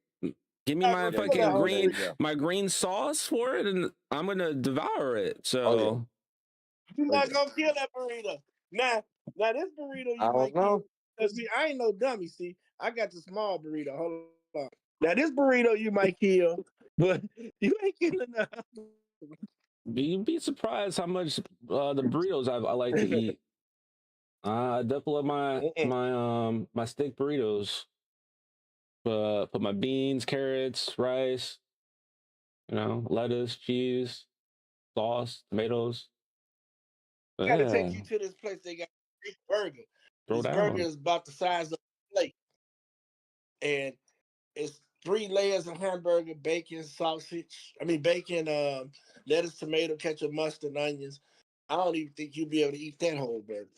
give me Not my gonna Yeah, kill that fucking whole there green you burrito. go. my green sauce for it, and I'm gonna devour it. Oh yeah. So You're Oh not yeah. gonna kill that burrito. Now this burrito I you don't might kill. know. See, I ain't no dummy. See, I got the small burrito. Hold on. Now this burrito you might kill, but you ain't killing the. you'd be surprised how much the burritos I like to eat. I definitely love my steak burritos. Put my beans, carrots, rice, lettuce, cheese, sauce, tomatoes. I gotta Yeah. take you to this place. They got a Greek burger. Throw This burger down. is about the size of a plate, and it's 3 layers of hamburger, bacon, sausage. I mean bacon, lettuce, tomato, ketchup, mustard, onions. I don't even think you'll be able to eat that whole burger.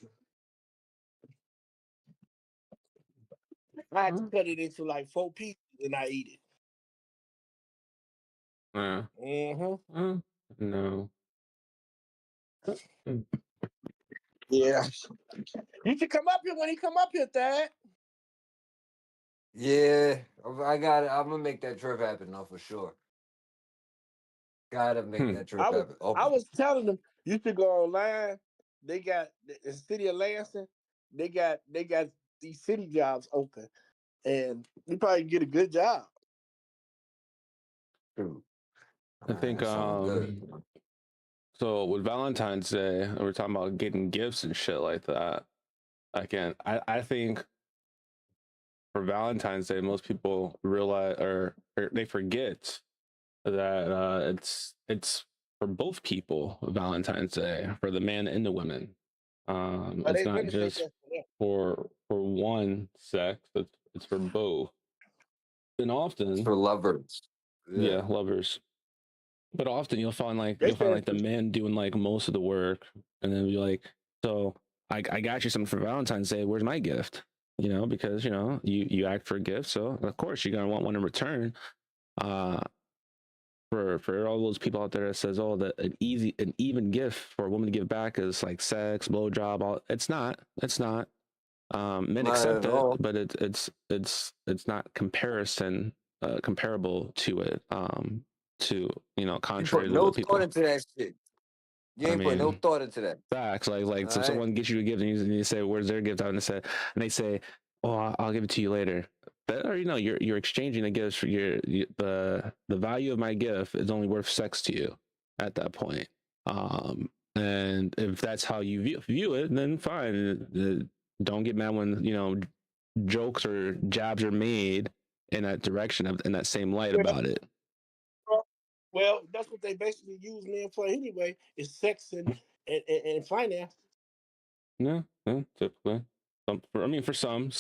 I had to cut it into like 4 pieces and I eat it. Yeah. Mm-hmm. No. Yeah. You should come up here when he come up here, Thad. Yeah, I got it. I'm gonna make that trip happen though for sure. Gotta make that trip I was happen. Oh, I was telling them you should go online. They got the city of Lansing. They got these city jobs open, and you probably get a good job. shoot. I think That sounds good. so with Valentine's Day, we're talking about getting gifts and shit like that. I think for Valentine's Day, most people realize or they forget that it's for both people Valentine's Day, for the man and the women. But It's they not really think just that's for them. for one sex, it's for both. And It's often, for lovers. yeah, lovers. But often you'll find They say like the man doing like most of the work, and then you're like, so I got you something for Valentine's Day. Where's my gift? You know, because you act for a gift, so of course you're gonna want one in return. Uh, for all those people out there that says, oh, that an even gift for a woman to give back is like sex, blowjob. All it's not. It's not. Men Not accept at it, all. but it's not comparable to it. To You contrary put to no what thought people. into that shit. You I ain't put no mean, thought into that. facts like so All right. someone gets you a gift and you say, where's their gift out, and they say, oh, I'll give it to you later. But already know you're exchanging a gift for the value of my gift is only worth sex to you at that point. And if that's how you view it, then fine. Don't get mad when jokes or jabs are made in that direction in that same light about it. Well, that's what they basically use men for anyway, is sex and finance. Yeah, typically. For some,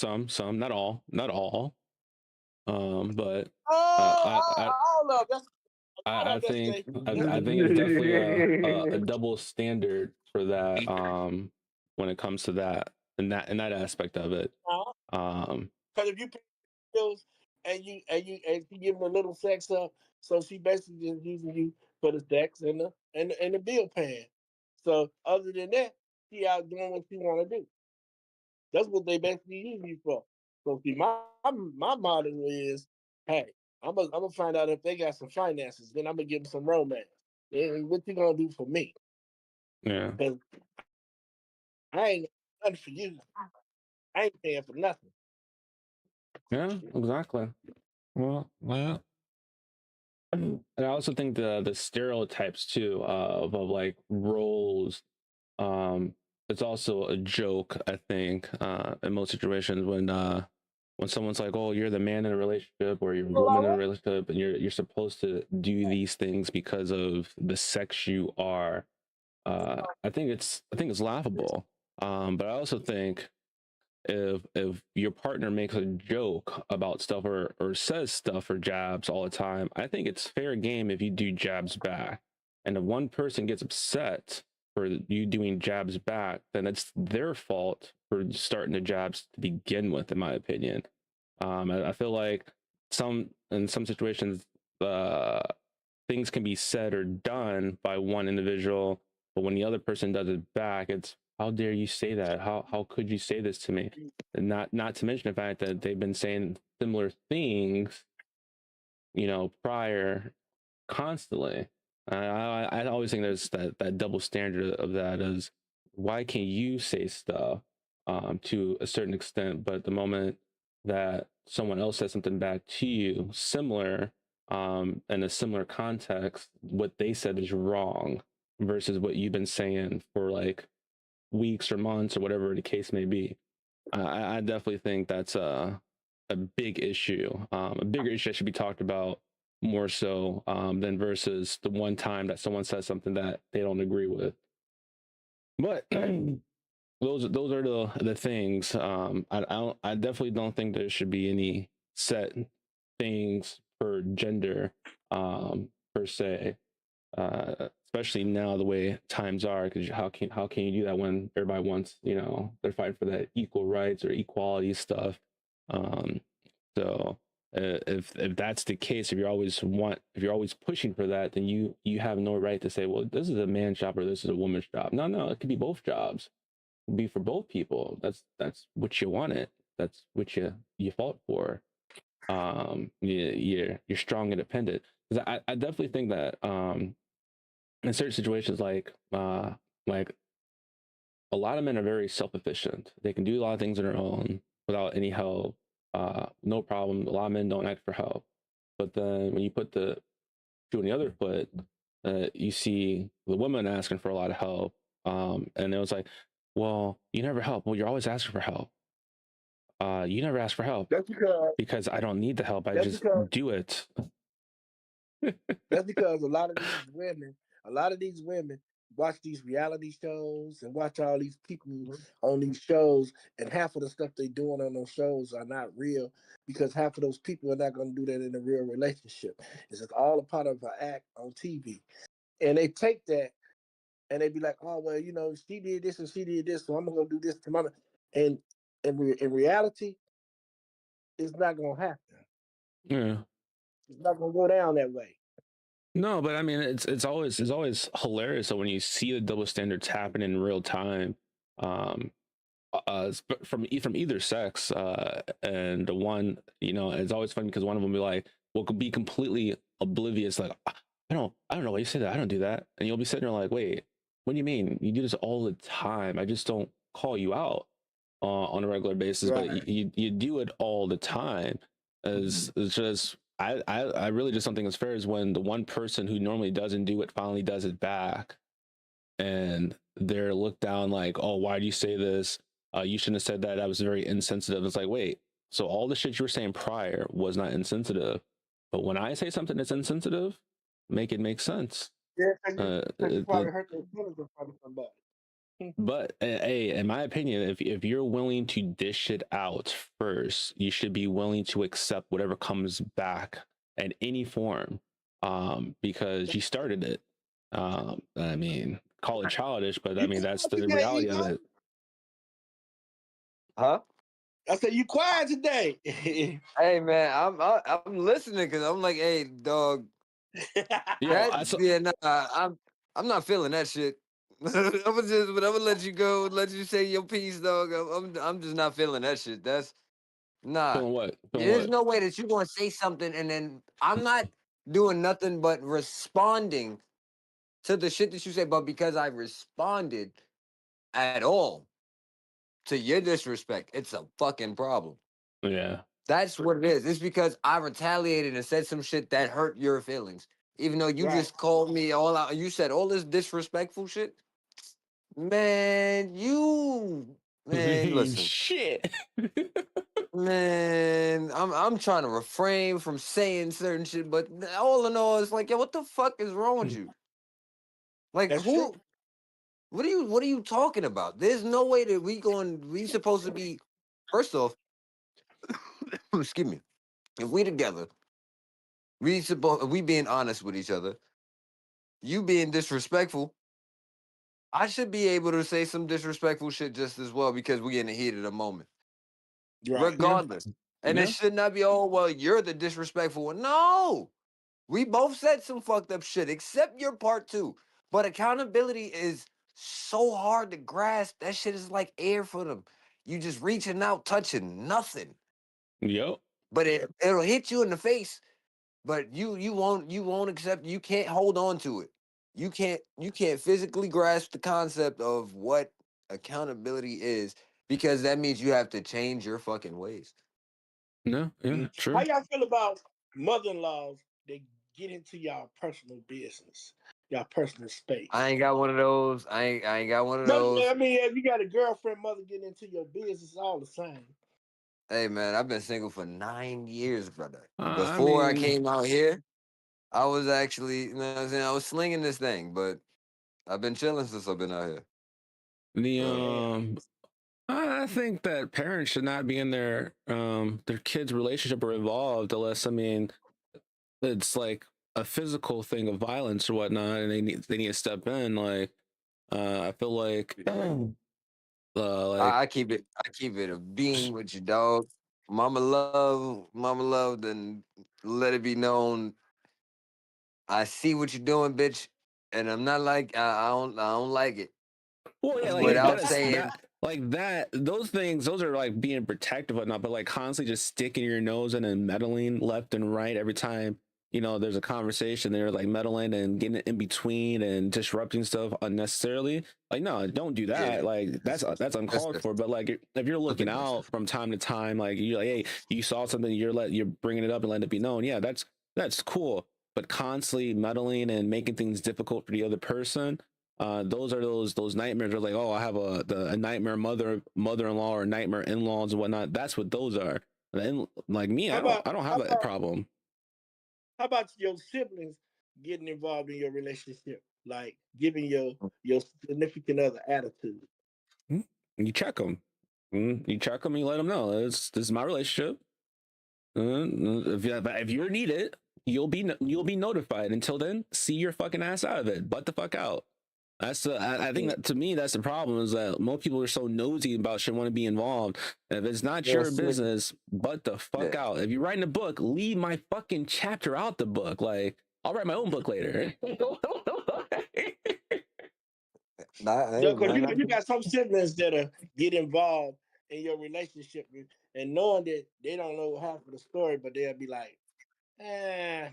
not all, but All of that's a lot I of that's think they. I think it's definitely a double standard for that when it comes to that in that aspect of it. Because if you pay bills and you give them a little sex up, so she basically just using you for the sex and the bill paying. So other than that, she out doing what she want to do. That's what they basically use you for. So see, my motto is, hey, I'm gonna find out if they got some finances. Then I'm gonna give them some romance. And what you gonna do for me? Yeah. Because I ain't got nothing for you. I ain't paying for nothing. Yeah, exactly. Well, and I also think the stereotypes too of like roles, it's also a joke, I think, in most situations when someone's like, oh, you're the man in a relationship or you're a woman in a relationship and you're supposed to do these things because of the sex you are. I think it's laughable. But I also think if your partner makes a joke about stuff or says stuff or jabs all the time, I think it's fair game if you do jabs back. And if one person gets upset for you doing jabs back, then it's their fault for starting the jabs to begin with, in my opinion. I feel like in some situations, things can be said or done by one individual, but when the other person does it back, it's how dare you say that? How could you say this to me? And not to mention the fact that they've been saying similar things, prior constantly. I always think there's that double standard of that is why can you say stuff to a certain extent, but the moment that someone else says something back to you similar in a similar context, what they said is wrong versus what you've been saying for like weeks or months or whatever the case may be. I definitely think that's a big issue, a bigger issue that should be talked about more so than versus the one time that someone says something that they don't agree with. But those are the things. I definitely don't think there should be any set things per gender, per se. Especially now the way times are, because how can you do that when everybody wants, they're fighting for that equal rights or equality stuff. Um, so if that's the case, if you're always pushing for that, then you have no right to say, well, this is a man's job or this is a woman's job. No, it could be both jobs. It could be for both people. That's what you wanted. That's what you fought for. You're strong, independent. 'Cause I definitely think that in certain situations, like a lot of men are very self-efficient. They can do a lot of things on their own without any help. No problem. A lot of men don't ask for help. But then when you put the shoe on the other foot, you see the woman asking for a lot of help. And it was like, well, you never help. Well, you're always asking for help. You never ask for help That's because I don't need the help. I that's just because do it. that's because a lot of these women watch these reality shows and watch all these people on these shows, and half of the stuff they doing on those shows are not real because half of those people are not going to do that in a real relationship. It's just all a part of an act on TV, and they take that and they be like, oh well, she did this and she did this, so I'm gonna go do this to mama. And in reality, it's not gonna happen. Yeah. It's not gonna go down that way. No, but I mean, it's always hilarious that when you see the double standards happen in real time, um, from either sex, and the one, it's always funny because one of them will be like, will be completely oblivious, like, I don't know why you say that, I don't do that, and you'll be sitting there like, wait, what do you mean? You do this all the time. I just don't call you out on a regular basis, but Right. you do it all the time. As it's just I really just don't think it's fair is when the one person who normally doesn't do it finally does it back, and they're looked down like, oh, why do you say this? You shouldn't have said that. That was very insensitive. It's like, wait, so all the shit you were saying prior was not insensitive, but when I say something that's insensitive, make it make sense. Yeah, 'cause you probably The hurt their feelings in front of somebody. But hey, in my opinion, if you're willing to dish it out first, you should be willing to accept whatever comes back in any form, because you started it. I mean, call it childish, but I You mean that's quiet the today, reality of Ego? it. Huh? I said you quiet today. Hey man, I'm listening because I'm like, hey dog, Yo, I'm not feeling that shit. but I'm gonna let you go and let you say your piece, dog. I'm just not feeling that shit. That's nah. feeling what? Feeling There's what? no way that you're gonna say something and then I'm not doing nothing but responding to the shit that you say, but because I responded at all to your disrespect, it's a fucking problem. Yeah. That's what it is. It's because I retaliated and said some shit that hurt your feelings. Even though you Right. just called me all out, you said all this disrespectful shit. Man, listen, Shit. man, I'm trying to refrain from saying certain shit, but all in all, it's like, yo, what the fuck is wrong with you? Like, That's true. what are you talking about? There's no way that we supposed to be. First off, excuse me, if we together, we being honest with each other. You being disrespectful, I should be able to say some disrespectful shit just as well because we in the heat of the moment, Right. regardless. And it Yeah. should not be, oh well, you're the disrespectful one. No, we both said some fucked up shit, except your part too. But accountability is so hard to grasp. That shit is like air for them. You just reaching out, touching nothing. Yep. But it'll hit you in the face. But you won't accept. You can't hold on to it. You can't physically grasp the concept of what accountability is because that means you have to change your fucking ways. No. Yeah. How True. y'all feel about mother-in-laws that get into y'all personal business, y'all personal space? I ain't got one of those. I ain't got one of No, those. I mean, if you got a girlfriend, mother getting into your business, it's all the same. Hey man, I've been single for 9 years, brother. I Before I mean, came out here, I was actually, you know what I'm saying, I was slinging this thing, but I've been chilling since I've been out here. The I think that parents should not be in their kids' relationship or involved unless, I mean, it's like a physical thing of violence or whatnot, and they need to step in. Like, I feel like like I keep it a being with you, dog. Mama love, then let it be known. I see what you're doing, bitch, and I'm not like I don't like it. well, yeah, like Without that's saying, that, like that. Those things, those are like being protective, and whatnot. But like constantly just sticking your nose in and meddling left and right every time there's a conversation. They're like meddling and getting in between and disrupting stuff unnecessarily. Like, no, don't do yeah, that. Like that's uncalled for. But like if you're looking out from time to time, like you're like, hey, you saw something, you're bringing it up and letting it be known. Yeah, that's cool. But constantly meddling and making things difficult for the other person, those are those nightmares are like, oh, I have a nightmare mother-in-law or nightmare in-laws and whatnot. That's what those are. And like me, How I don't about I don't how have that about problem. how about your siblings getting involved in your relationship, like giving your significant other attitude? Hmm? You check them. You check them. You let them know this is my relationship. If you need it, you'll be notified. Until then, see your fucking ass out of it. Butt the fuck out. I think Yeah. that, to me, that's the problem, is that most people are so nosy about shit, want to be involved. If it's not yeah, your business, butt the fuck yeah. out. If you're writing a book, leave my fucking chapter out the book. Like, I'll write my own book later. Yeah, Hey, because man, you got some siblings that get involved in your relationship and knowing that they don't know half of the story, but they'll be like, eh.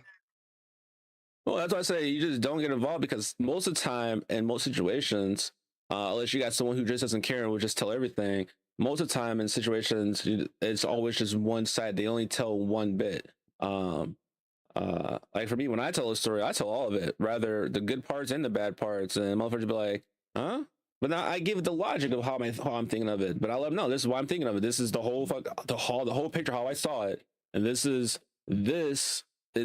Well, that's why I say you just don't get involved, because most of the time, in most situations, unless you got someone who just doesn't care and will just tell everything, most of the time in situations, it's always just one side. They only tell one bit. Um, like for me, when I tell a story, I tell all of it, rather the good parts and the bad parts, and motherfuckers be like, huh? But now I give the logic of how I'm thinking of it, but I let them know this is why I'm thinking of it. This is the whole picture, how I saw it, and this is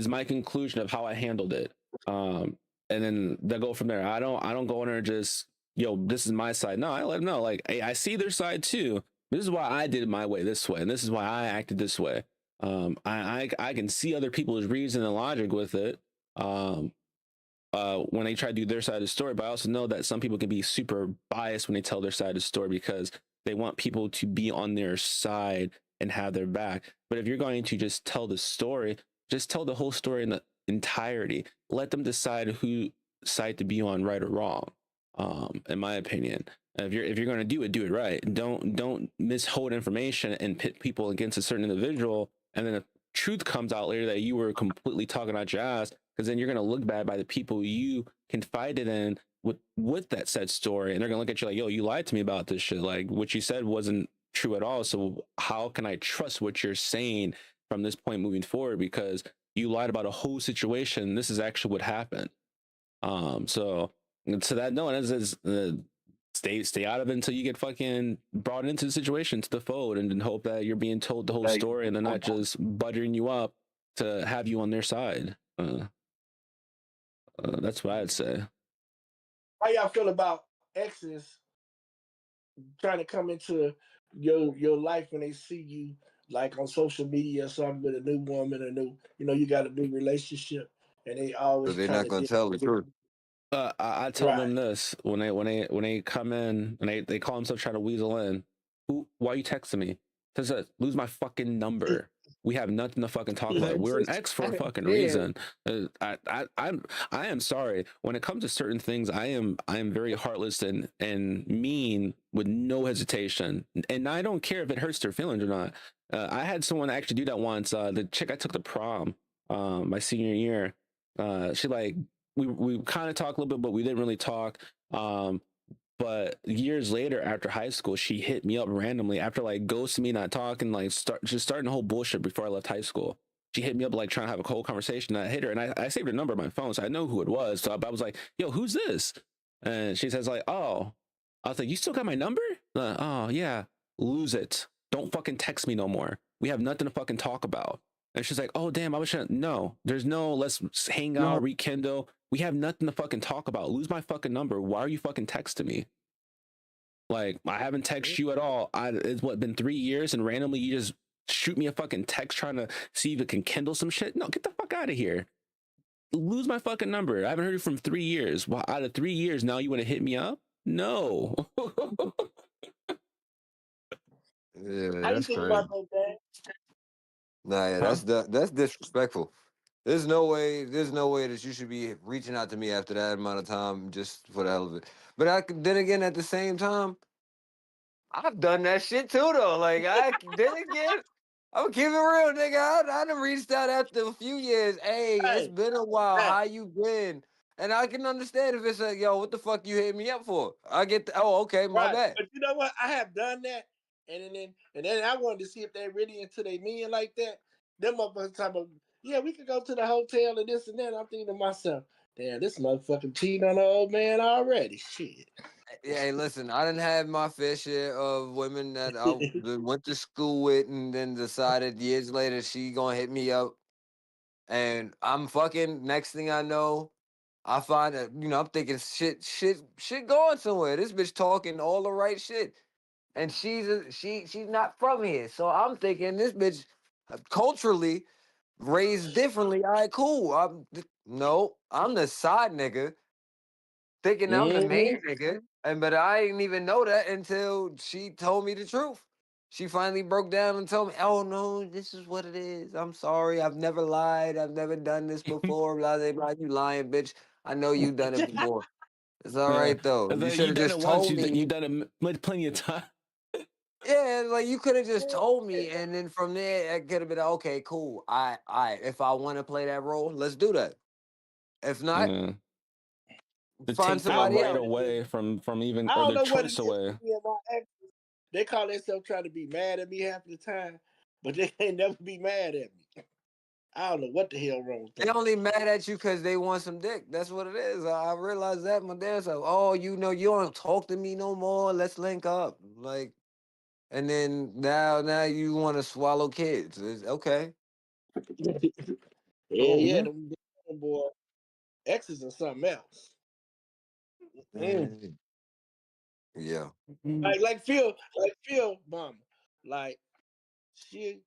my conclusion of how I handled it. And then they go from there. I don't go in there and just, this is my side. No, I let them know, like, hey, I see their side too. This is why I did it my way this way, and this is why I acted this way. I can see other people's reason and logic with it. When they try to do their side of the story, but I also know that some people can be super biased when they tell their side of the story, because they want people to be on their side and have their back. But if you're going to just tell the story, just tell the whole story in the entirety. Let them decide who side to be on, right or wrong. In my opinion, if you're going to do it right. Don't mishold information and pit people against a certain individual, and then the truth comes out later that you were completely talking out your ass, because then you're going to look bad by the people you confided in with that said story, and they're going to look at you like, yo, you lied to me about this shit. Like, what you said wasn't true at all, so how can I trust what you're saying from this point moving forward, because you lied about a whole situation. This is actually what happened. So to that note, stay out of it until you get fucking brought into the situation, to the fold, and then hope that you're being told the whole story and they're not just buttering you up to have you on their side. That's what I'd say. How y'all feel about exes trying to come into your life when they see you like on social media or something with a new woman, a new, you got a new relationship, and they so always they're trying not to gonna tell the truth. I tell right. them this when they come in and they call themselves trying to weasel in. Why are you texting me? Says, lose my fucking number. We have nothing to fucking talk about. We're an ex for a fucking reason. I am sorry. When it comes to certain things, I am very heartless and mean with no hesitation. And I don't care if it hurts their feelings or not. I had someone actually do that once. The chick I took to prom, my senior year. She like we kind of talked a little bit, but we didn't really talk. But years later, after high school, she hit me up randomly after like ghosting me, not talking, like starting the whole bullshit before I left high school. She hit me up like trying to have a whole conversation. I hit her, and I saved her number on my phone, so I know who it was. So I was like, "Yo, who's this?" And she says like, "Oh," I was like, "You still got my number?" Oh yeah, lose it. Don't fucking text me no more. We have nothing to fucking talk about. And she's like, "Oh damn, I wish no. There's no let's hang out, rekindle. We have nothing to fucking talk about. Lose my fucking number. Why are you fucking texting me?" Like I haven't texted you at all. It's been 3 years, and randomly you just shoot me a fucking text trying to see if it can kindle some shit. No, get the fuck out of here. Lose my fucking number. I haven't heard you from 3 years. Well, out of 3 years, now you want to hit me up? No. Yeah, How you that's think crazy. about that, Dan? Nah, yeah, Huh? that's disrespectful. There's no way that you should be reaching out to me after that amount of time just for the hell of it. But then again, at the same time, I've done that shit too though. Like then again, I'm keeping it real, nigga. I done reached out after a few years. Hey, it's Hey, been a while. hey, How you been? And I can understand if it's like, yo, what the fuck you hit me up for? I get oh, okay, my right. bad. But you know what? I have done that, and then I wanted to see if they're really into their men like that. Them motherfuckers talking about, yeah, we could go to the hotel and this and that. I'm thinking to myself, damn, this motherfucking cheating on the old man already. Shit. Yeah, hey, listen, I didn't have my fair share of women that I went to school with and then decided years later she gonna hit me up. And I'm fucking, next thing I know, I find that, I'm thinking shit going somewhere. This bitch talking all the right shit. And she's not from here. So I'm thinking this bitch culturally raised differently. All right, cool. No, I'm the side nigga thinking I'm the Mhm. main nigga, but I didn't even know that until she told me the truth. She finally broke down and told me, "Oh no, this is what it is. I'm sorry. I've never lied. I've never done this before. Blah blah blah. You lying, bitch. I know you done it before. It's all Yeah. right though. You should You have done it just once. told You me. done it plenty of time. Yeah, like you could have just told me, and then from there, it could have been okay, cool. If I want to play that role, let's do that. If not, Yeah. To find take that I don't somebody know right else." what it is. away from even I or don't their know what it choice is away. with me and my exes. They call themselves trying to be mad at me half the time, but they can't never be mad at me. I don't know what the hell wrong with They them. only mad at you because they want some dick. That's what it is. I realized that my dad's like, oh, you don't talk to me no more. Let's link up. Like, and then now you want to swallow kids. It's, okay, Yeah, cool. yeah, Yeah. them boy exes and something else. Mm. Mm, yeah. Like Phil, mama, like she'll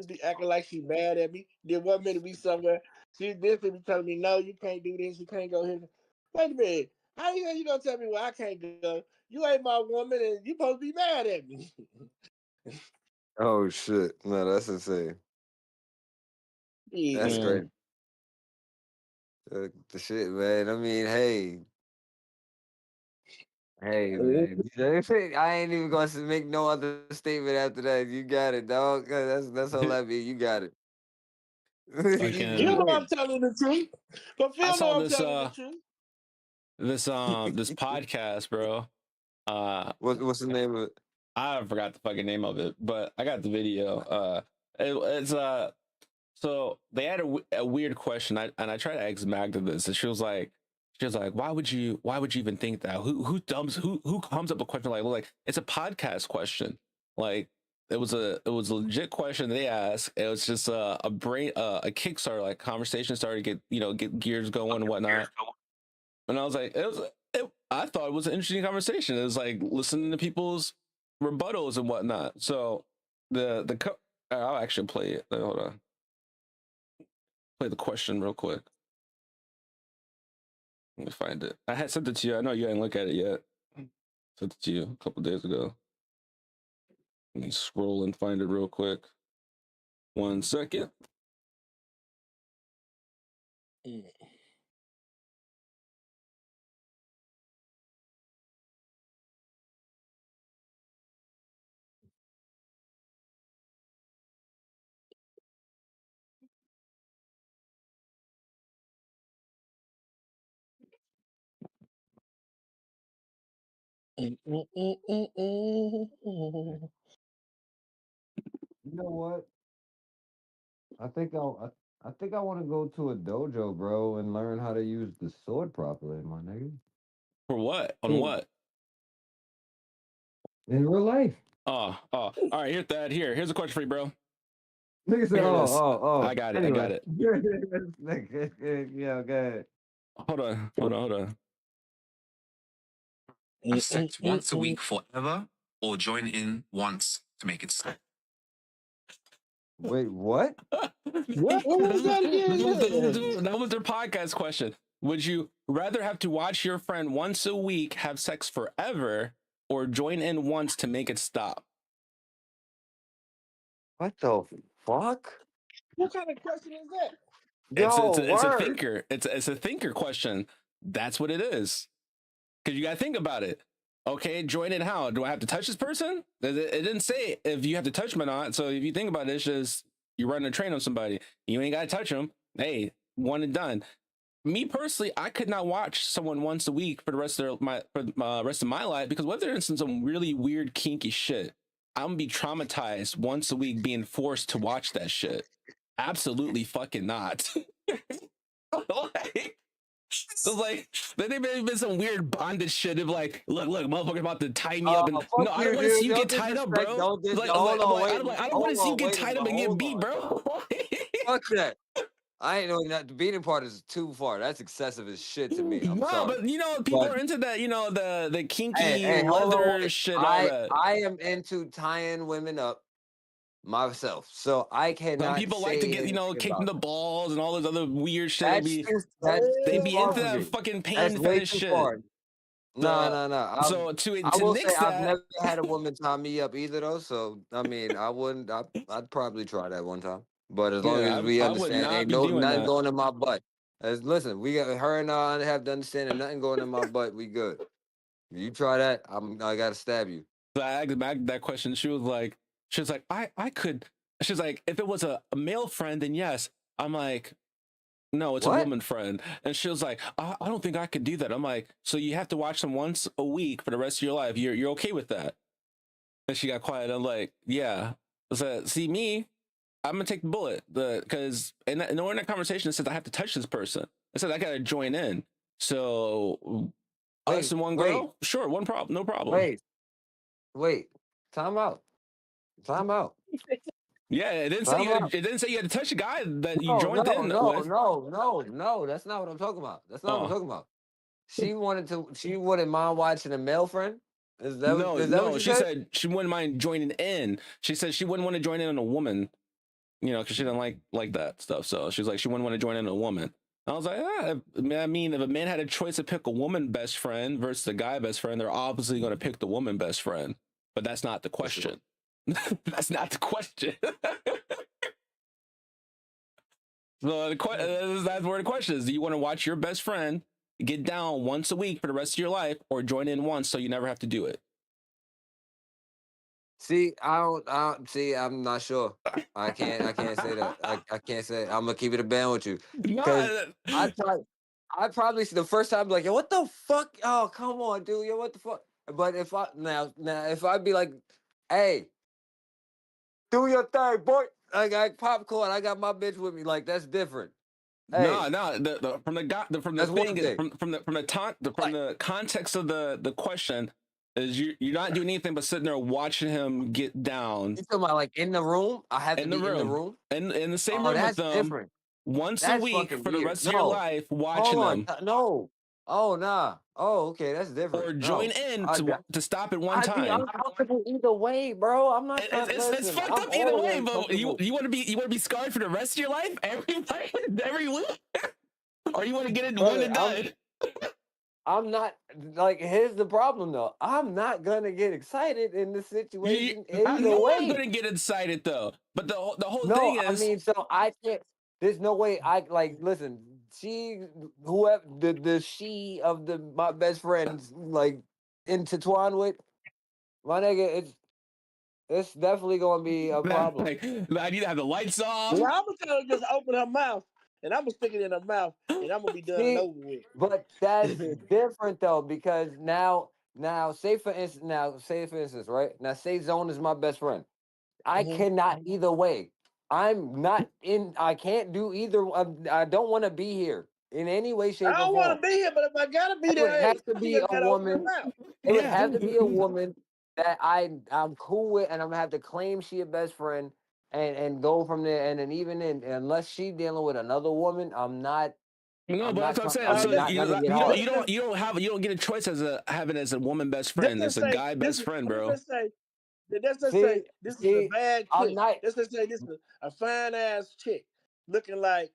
be acting like she mad at me. Then 1 minute we somewhere, she this be telling me, no, you can't do this, you can't go here. Wait a minute, how the hell you gonna tell me where I can't go? You ain't my woman, and you supposed to be mad at me. Oh shit. No, that's insane. That's Yeah. Yeah. great. The shit, man. I mean, hey, man. I ain't even gonna make no other statement after that. You got it, dog. That's all that be. You got it. You You Fucking know great. I'm telling the truth, but I Phil know saw I'm telling the truth. this podcast, bro. What's the name of it? I forgot the fucking name of it, but I got the video. It's so they had a weird question. I tried to ask Magda this, and she was like, why would you even think that? Who comes up with a question like it's a podcast question. Like it was a legit question they asked. It was just a Kickstarter like conversation started to get gears going and whatnot. And I was like, I thought it was an interesting conversation. It was like listening to people's rebuttals and whatnot. So I'll actually play it. Hold on, play the question real quick. Let me find it. I had sent it to you. I know you didn't look at it yet. Sent it to you a couple days ago. Let me scroll and find it real quick. 1 second. Mm. Mm, mm, mm, mm, mm. You know what? I think I want to go to a dojo, bro, and learn how to use the sword properly, my nigga. For what? On Mm. what? In real life. Oh. All right, here's a question for you, bro. Nigga said, Here it oh, is. oh, oh. I got it. I Anyway. got it. Yeah, go ahead. Hold on. Have sex once a week forever, or join in once to make it stop? Wait, what? What was that again? That was their podcast question. Would you rather have to watch your friend once a week have sex forever, or join in once to make it stop? What the fuck? What kind of question is that? It's a Word. thinker. It's a thinker question. That's what it is. Because you got to think about it. Okay, join in how? Do I have to touch this person? It didn't say if you have to touch them or not. So if you think about it, it's just you're running a train on somebody. You ain't got to touch them. Hey, one and done. Me personally, I could not watch someone once a week for the rest of rest of my life, because what if they're in some really weird kinky shit? I'm gonna be traumatized once a week being forced to watch that shit. Absolutely fucking not. Like, then they've been some weird bondage shit of like, look, motherfucker's about to tie me up, and fuck no, I don't you, want to see you dude. get Don't tied up, disrespect- bro. don't dis- Like, hold on, wait, I don't want to hold see you on, get wait a tied up minute, and get hold beat, on. bro. Fuck that. I ain't knowing that the beating part is too far. That's excessive as shit to me. I'm No, sorry. but you know, people But- are into that. You know, the kinky Hey, hold on, leather wait. shit. All that. I am into tying women up myself, so I cannot. Some people like to say get, you know, anything kick in about the balls and all this other weird shit. That's They too be far into for that me. fucking pain That's way fetish too shit. far. No. So I to will nix say I've that, never had a woman tie me up either, though. So I mean, I wouldn't. I'd probably try that one time. But as long yeah, as we I would understand, not ain't be doing nothing that. going in my butt. Listen, we got her and I have to understand that nothing going in my butt. We good. You try that, I gotta stab you. So I asked back that question. She was like, I could. She's like, if it was a male friend, then yes. I'm like, no, it's What? a woman friend. And she was like, I don't think I could do that. I'm like, so you have to watch them once a week for the rest of your life. You're okay with that? And she got quiet. I'm like, yeah. I said, see me, I'm gonna take the bullet. Because in that conversation, it says I have to touch this person. I said I gotta join in. So us and one girl, sure, one problem, no problem. Wait. Time out. Yeah, it didn't say it didn't say you had to touch a guy that you joined in with. No. That's not what I'm talking about. That's not what I'm talking about. She wouldn't mind watching a male friend. Is that what you she said? said she wouldn't mind joining in. She said she wouldn't want to join in on a woman, you know, because she didn't like that stuff. So she's like, she wouldn't want to join in on a woman. I was like, I mean, if a man had a choice to pick a woman best friend versus a guy best friend, they're obviously going to pick the woman best friend. But that's not the question. That's not the question. So that's where the question is: do you want to watch your best friend get down once a week for the rest of your life, or join in once so you never have to do it? See, I don't see. I'm not sure. I can't say that. I can't say. I'm gonna keep it a band with you. Because I probably the first time like, yo, what the fuck? Oh, come on, dude. Yo, what the fuck? But if I now if I'd be like, hey, do your thing, boy. I got popcorn. I got my bitch with me. Like that's different. Hey, No. From the context of the question is you're not doing anything but sitting there watching him get down. You talking about like in the room? I have to be in the room. In the same room with them. Different. Once That's a week for the weird. rest of your life, watching them. No. Oh, nah. Oh, okay. That's different. Or join in to stop at one I'm time. comfortable either way, bro. I'm not. It's fucked up either way, but you want to be scarred for the rest of your life every week, or you want to get it one and done. I'm not like. Here's the problem, though. I'm not gonna get excited in this situation either way. I'm gonna get excited though, but the whole No, thing is. I mean, so I can't. There's no way I like. Listen, whoever the she of my best friends like intertwined with my nigga. It's definitely gonna be a problem. I need to have the lights off. Well, I'm gonna tell her just open her mouth, and I'm gonna stick it in her mouth, and I'm gonna be done over with. But that's different though, because now say for instance, right? Now say Zone is my best friend. I cannot either way. I'm not in. I can't do either. I don't want to be here in any way, shape, or form. I don't want to be here, but if I gotta be there, it would have to be a woman. It would have to be a woman that I'm cool with, and I'm gonna have to claim she a best friend and go from there. And then even unless she dealing with another woman, I'm not No, I'm but not that's what I'm saying. trying. So Not you, to get you don't hard. you don't you don't have you don't get a choice as a having as a woman best friend. Let's It's just a say guy this best is. friend, Let's bro. just say. Let's just See, say this is a see, bad I'm chick. not. Let's just say this is a fine ass chick looking like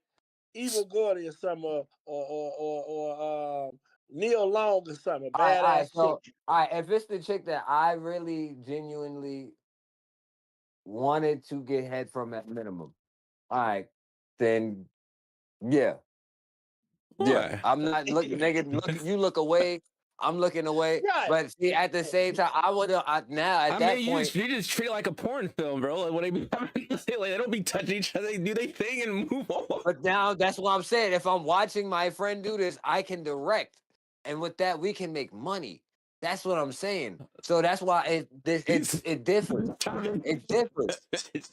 Eva Gordy or something, or Neil Long or something. A All right, all right. badass So, chick. all right, if it's the chick that I really genuinely wanted to get head from at minimum, all right, then yeah, yeah. Why? I'm not look, nigga. Look, you look away. I'm looking away. Right. But see, at the same time, I would now at I that mean, point. you just treat it like a porn film, bro. Like when they be like, they don't be touching each other. They do their thing and move on. But now that's what I'm saying. If I'm watching my friend do this, I can direct, and with that, we can make money. That's what I'm saying. So that's why it differs. It differs.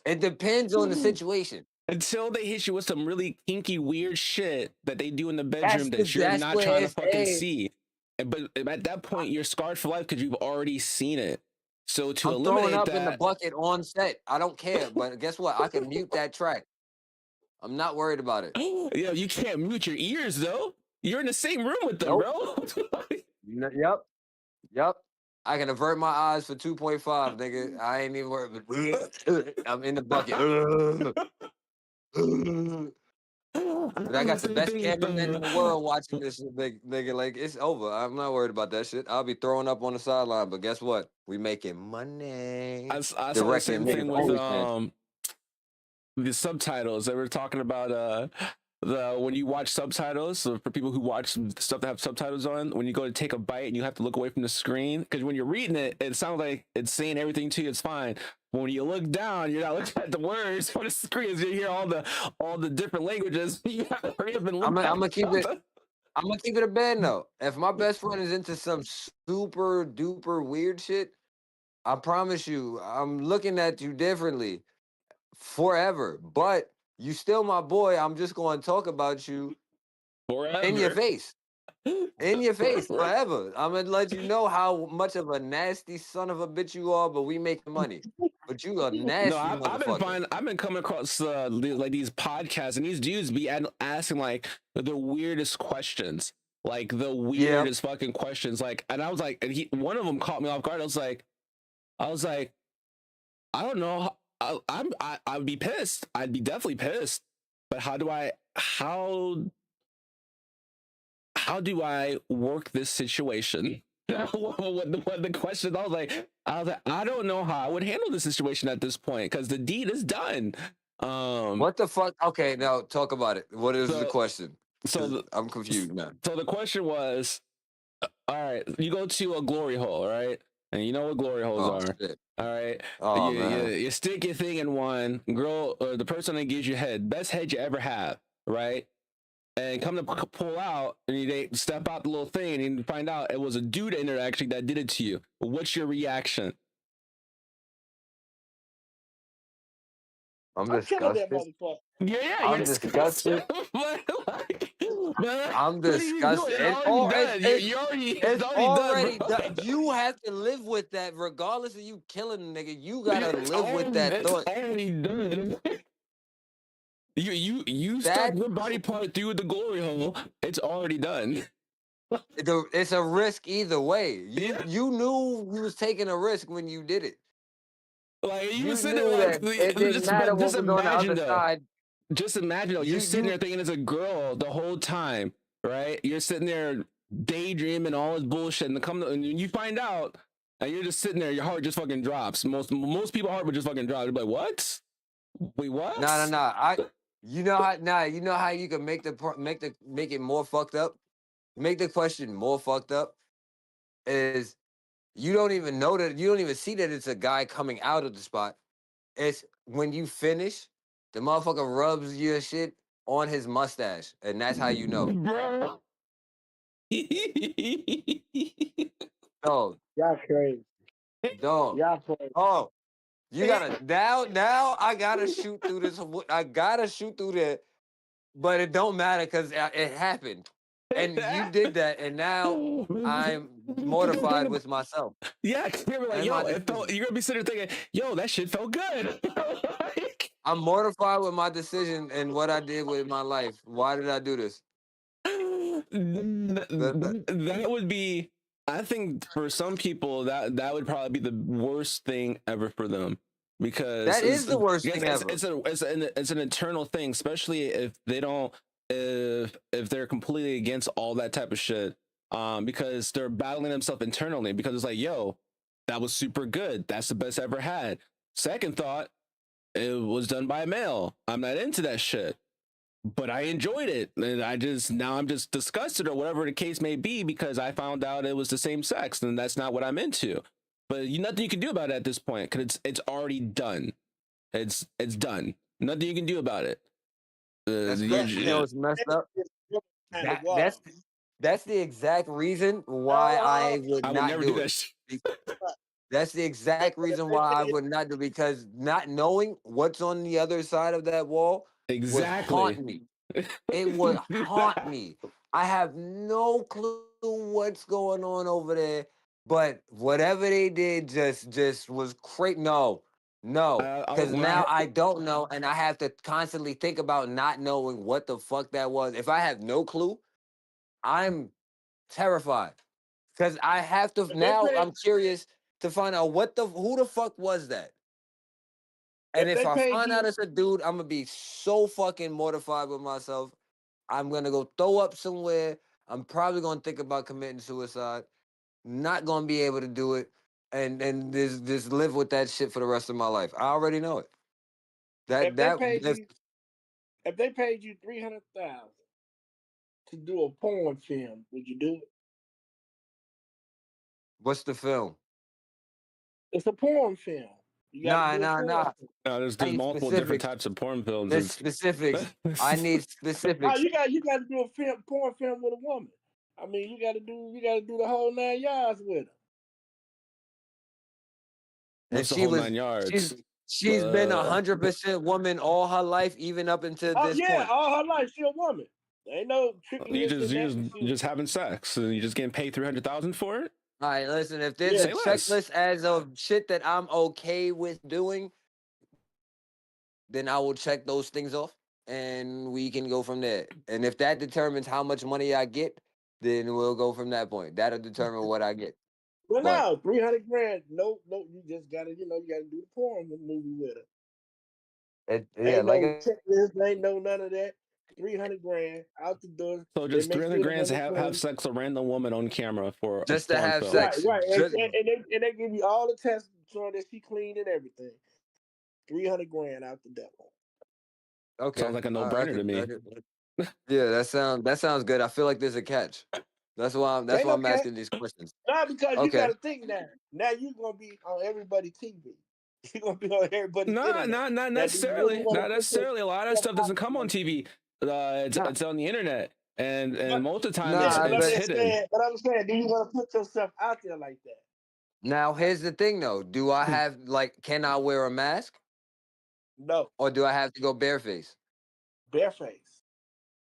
It depends on the situation. Until they hit you with some really kinky, weird shit that they do in the bedroom That's you're that's not where trying to it's fucking a. see. But at that point, you're scarred for life because you've already seen it. So to I'm throwing eliminate up in the that, bucket on set. I don't care. But guess what? I can mute that track. I'm not worried about it. yeah, you can't mute your ears though. You're in the same room with them, Nope. bro. Yep. I can avert my eyes for 2.5, nigga. I ain't even worried. I'm in the bucket. But I got the best cameraman in the world watching this shit, nigga. Like, it's over. I'm not worried about that shit. I'll be throwing up on the sideline. But guess what? We making money. I saw the Directing same thing niggas with OnlyFans. the subtitles. They were talking about the when you watch subtitles. So for people who watch some stuff that have subtitles on, when you go to take a bite and you have to look away from the screen because when you're reading it, it sounds like it's saying everything to you. It's fine. But when you look down, you're not looking at the words on the screen. You hear all the different languages. You have to hurry up and look. I'm gonna keep it. it. I'm gonna keep it a band though. If my best friend is into some super duper weird shit, I promise you, I'm looking at you differently forever. But you still my boy. I'm just going to talk about you Forever. in your face. In your face forever. I'm gonna let you know how much of a nasty son of a bitch you are, but we making money. But you a nasty No, motherfucker. I've been coming across like these podcasts, and these dudes be asking like the weirdest questions, like the weirdest fucking questions. Like, and I was like, and one of them caught me off guard. I was like, I don't know. I'd be pissed. I'd be definitely pissed. But how do I work this situation? what the question? I was like, I don't know how I would handle the situation at this point because the deed is done. What the fuck? Okay, now talk about it. What is the question? So I'm confused now. So the question was, all right, you go to a glory hole, right? And you know what glory holes are. Shit. All right. Oh, man. You stick your thing in one girl, or the person that gives you head, best head you ever have, right? And come to pull out, and they step out the little thing, and you find out it was a dude in there actually that did it to you. What's your reaction? I'm killing that disgusted. motherfucker. Yeah, I'm you're disgusted. What I'm are you disgusted. doing? It's already done. Done. You have to live with that, regardless of you killing a nigga. You gotta live with that thought. It's already done. You stuck your body part through the glory hole. It's already done. It's a risk either way. You knew you was taking a risk when you did it. Like you You sitting knew there, that it didn't matter what was on the other side. Just imagine though, you're sitting there thinking it's a girl the whole time, right? You're sitting there daydreaming all this bullshit, and you find out, and you're just sitting there, your heart just fucking drops. Most people's heart would just fucking drop. They're like, what? Wait, what? No. You know how you can make it more fucked up? Make the question more fucked up is you don't even know that, you don't even see that it's a guy coming out of the spot. It's when you finish, the motherfucker rubs your shit on his mustache, and that's how you know. Bro. Dog. Y'all crazy. Dog. Y'all crazy. Oh, you gotta now I gotta shoot through this. I gotta shoot through that, but it don't matter because it happened. And you did that, and now I'm mortified with myself. Yeah, you're like, And yo, my you're gonna be sitting there thinking, yo, that shit felt good. I'm mortified with my decision and what I did with my life. Why did I do this? That would be. I think for some people that would probably be the worst thing ever for them because That is the worst thing ever. it's an internal thing, especially if they don't if they're completely against all that type of shit. Because they're battling themselves internally because it's like, yo, that was super good. That's the best I ever had. Second thought, it was done by a male. I'm not into that shit. But I enjoyed it. And I'm just disgusted or whatever the case may be because I found out it was the same sex and that's not what I'm into. But nothing you can do about it at this point because it's already done. It's done. Nothing you can do about it. That's it's messed up. That's the exact reason why I would I would not never do that shit. That's the exact reason why I would not do, because not knowing what's on the other side of that wall Exactly. would haunt me. It would haunt me. I have no clue what's going on over there, but whatever they did just was crazy. No, because now I don't know, and I have to constantly think about not knowing what the fuck that was. If I have no clue, I'm terrified because I have to now. I'm curious to find out who the fuck was that. And if I find out it's a dude, I'm gonna be so fucking mortified with myself. I'm gonna go throw up somewhere. I'm probably gonna think about committing suicide. Not gonna be able to do it, and just live with that shit for the rest of my life. I already know it. If they paid you $300,000 to do a porn film, would you do it? What's the film? It's a porn film. Nah. No, there's multiple different types of porn films. There's specifics. I need specifics. Oh, you got to do a porn film with a woman. I mean, you got to do the whole 9 yards with her. And she was 9 yards. She's been 100% woman all her life, even up until this point. All her life she a woman. Ain't no you just having sex, and you just getting paid $300,000 for it. All right, listen. If there's a checklist as of shit that I'm okay with doing, then I will check those things off, and we can go from there. And if that determines how much money I get, then we'll go from that point. That'll determine what I get. Well, no, $300,000. No, you just gotta, you gotta do the porn movie with her. Ain't no checklist, ain't no none of that. $300,000 out the door. So just $300,000 to have sex with a random woman on camera for just to have film. sex, right? And they give you all the tests showing that she clean and everything. $300,000 out the devil. Okay, sounds like a no-brainer to me. Yeah, that sounds good. I feel like there's a catch. That's why I'm asking these questions. Not because you got to think now. Now you're gonna be on everybody's TV. You're gonna be on everybody's. Not necessarily. Not necessarily. A lot of stuff doesn't come on TV. It's on the internet, and most of the time it's hidden. But I'm saying, do you want to put yourself out there like that? Now, here's the thing, though. Do I have can I wear a mask? No. Or do I have to go bareface? Bareface.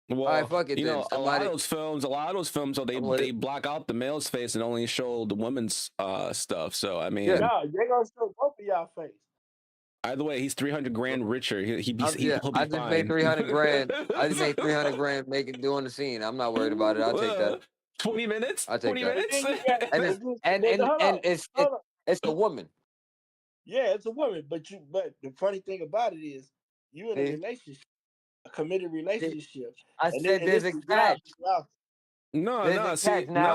Well, all right, fuck it. A lot of those films, so they block out the male's face and only show the woman's stuff. So I mean, they're gonna show both of y'all face. Either way, he's $300,000 richer. He'll be I just fine. made $300,000. I just made $300,000 doing the scene. I'm not worried about it. I'll take that. 20 minutes. I'll take 20 that. minutes. and it's a woman. Yeah, it's a woman. But the funny thing about it is, you in a relationship, a committed relationship. I said there's a catch. No,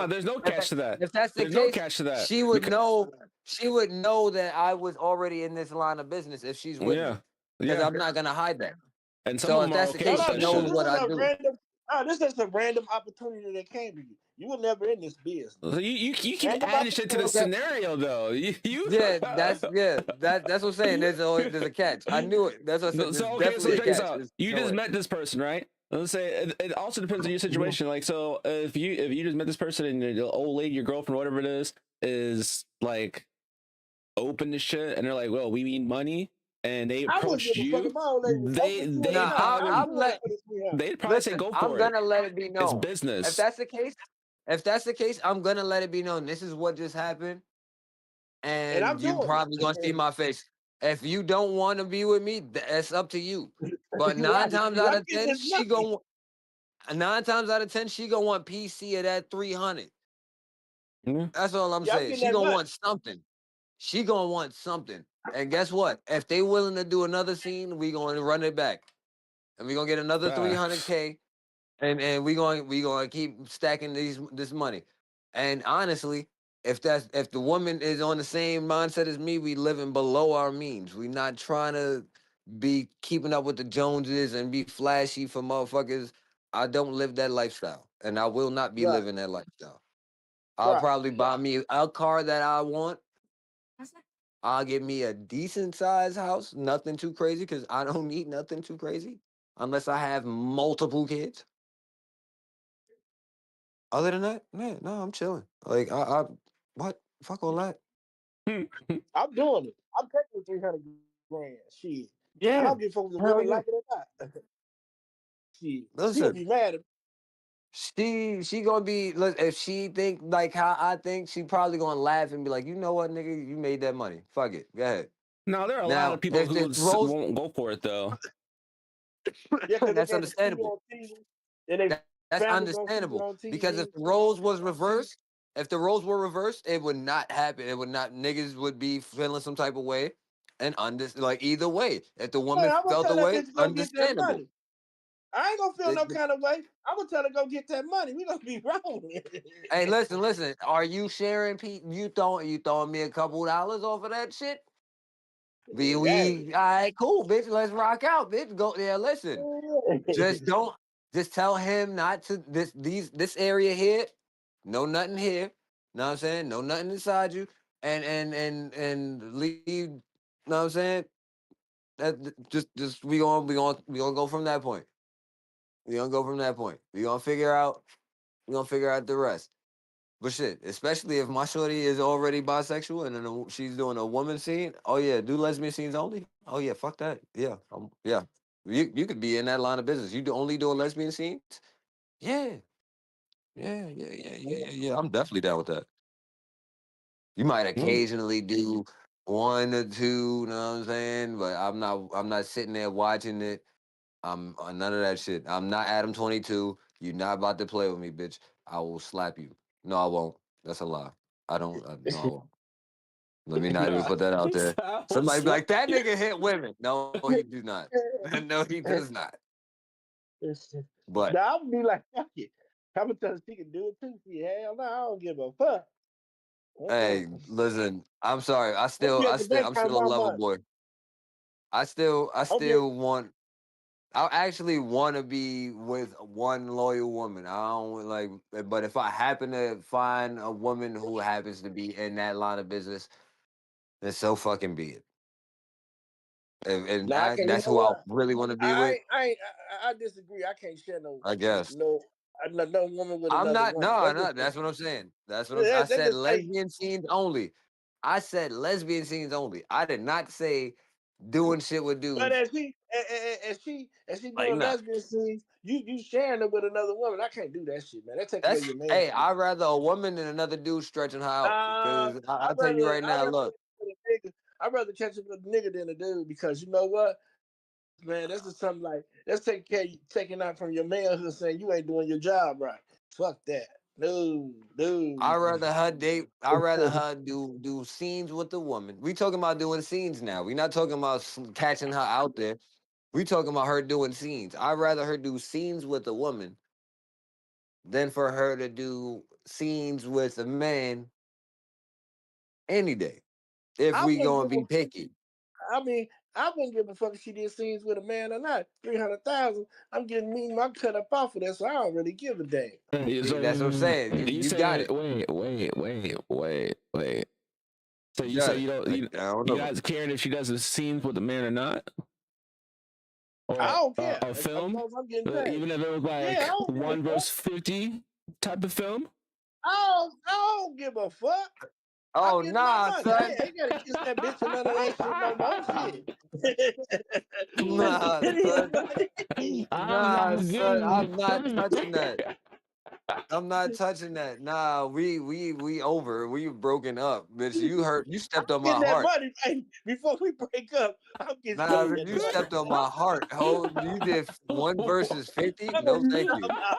there's no catch to that. If that's the case, no catch to that. She would know. She would know that I was already in this line of business if she's with me. Because I'm not gonna hide that. And so if that's the case, she knows what I do. This is a random opportunity that came to you. You were never in this business. You keep adding shit to the scenario, though. That's what I'm saying. There's a catch. I knew it. That's what I'm saying. So check this out. You just met this person, right? Let's say it also depends on your situation. Like, so if you just met this person and the old lady, your girlfriend, whatever it is like open to shit, and they're like, "Well, we need money," and they approach you, they'd probably say, "Go for it." I'm gonna let it be known. It's business. If that's the case, I'm gonna let it be known. This is what just happened, and you probably gonna see my face. If you don't want to be with me, that's up to you. But 9 times out of 10, she gonna. 9 times out of 10, she gonna want PC of that 300. Yeah. That's all I'm Y'all saying. getting She that gonna money. want something. She gonna want something. And guess what? If they willing to do another scene, we gonna run it back, and we gonna get another Facts. 300K, and we gonna keep stacking this money. And honestly, if the woman is on the same mindset as me, we living below our means. We not trying to be keeping up with the Joneses and be flashy for motherfuckers. I don't live that lifestyle, and I will not be Right. living that lifestyle. I'll Right. probably buy me a car that I want. I'll get me a decent sized house, nothing too crazy, because I don't need nothing too crazy unless I have multiple kids. Other than that, man, no, I'm chilling. Like what? Fuck all that. I'm doing it. I'm taking 300 grand. Shit. I Yeah, don't give a fuck if the hell women yeah. like it or not. Shit. She'll Listen, be mad at me. she gonna be if she think like how I think, she probably gonna laugh and be like, you know what, nigga, you made that money. Fuck it, go ahead. No, there are a lot Now, of people if who the roles, won't go for it though. Yeah, because they that's got to see you understandable. on TV. And they That's family gonna see you understandable on TV. because if the roles was reversed, if the roles were reversed, it would not happen. It would not. Niggas would be feeling some type of way, and like either way, if the Man, woman I'm gonna felt tell the that way, bitch to go get that understandable. money. I ain't gonna feel It- no kind of way. I'm gonna tell her to go get that money. We gonna be wrong. hey, listen. Are you sharing? You throwing me a couple dollars off of that shit? We all right, cool, bitch. Let's rock out, bitch. Go there. Listen, just tell him not to this area here. No nothing here. Know what I'm saying? No nothing inside you. And leave. Know what I'm saying? That just we gonna go from that point. We gonna go from that point. We gonna figure out the rest. But shit, especially if my shorty is already bisexual and then she's doing a woman scene. Oh yeah, do lesbian scenes only? Oh yeah, fuck that. Yeah, yeah. You could be in that line of business. You only doing lesbian scenes? Yeah, yeah. I'm definitely down with that. You might occasionally do one or two. You know what I'm saying? But I'm not sitting there watching it. I'm none of that shit. I'm not Adam 22. You're not about to play with me, bitch. I will slap you. No, I won't. That's a lie. I don't. No, I won't. Let me not even put that out there. Somebody be like, that nigga hit women. No, he do not. No, he does not. But Now I'm be like, fuck it. I'm gonna tell her she can do it too. She hell no, I don't give a fuck. hey, listen, I'm sorry. I'm I'm still a lover boy. I still want. I actually want to be with one loyal woman. I don't like, but if I happen to find a woman who happens to be in that line of business, then so fucking be it. And Now that's who I really want to be with. I disagree. I can't share no I guess. no woman with I'm another not. woman. No. That's what I'm saying. I said just like, lesbian scenes only. I said lesbian scenes only. I did not say doing shit with dudes. but as she Like, doing nah. lesbian scenes, you sharing it with another woman. I can't do that shit, man. That takes away your man. Hey, I'd rather a woman than another dude stretching her out. Because I'll tell you right now, look. I'd rather catch it with a nigga than a dude because you know what? Man, that's just something like that's taking out from your manhood saying you ain't doing your job right. Fuck that. No. I'd rather her date. I'd rather her do scenes with the woman. We talking about doing scenes now. We not talking about catching her out there. We talking about her doing scenes. I'd rather her do scenes with a woman than for her to do scenes with a man any day. If we gonna be picky. I mean, I wouldn't give a fuck if she did scenes with a man or not. 300,000. I'm getting me my cut up off of that, so I don't really give a damn. So, that's what I'm saying. You got it. Wait. So you say you're not caring if she does the scenes with the man or not? Or I don't care. A film? I'm getting paid. Even if it was like 1 versus 50 type of film? I don't give a fuck. Oh, nah, son. I ain't gotta kiss that bitch or none of that shit no more. Nah, son. Nah, son. I'm not touching that. I'm not touching that. Nah, we over. We broken up, bitch. You stepped on Get my that heart. money, hey, before we break up. I'm getting Nah, some of bitch, that you money. stepped on my heart. You did 1 versus 50. I'm gonna No, be thank talking you. about.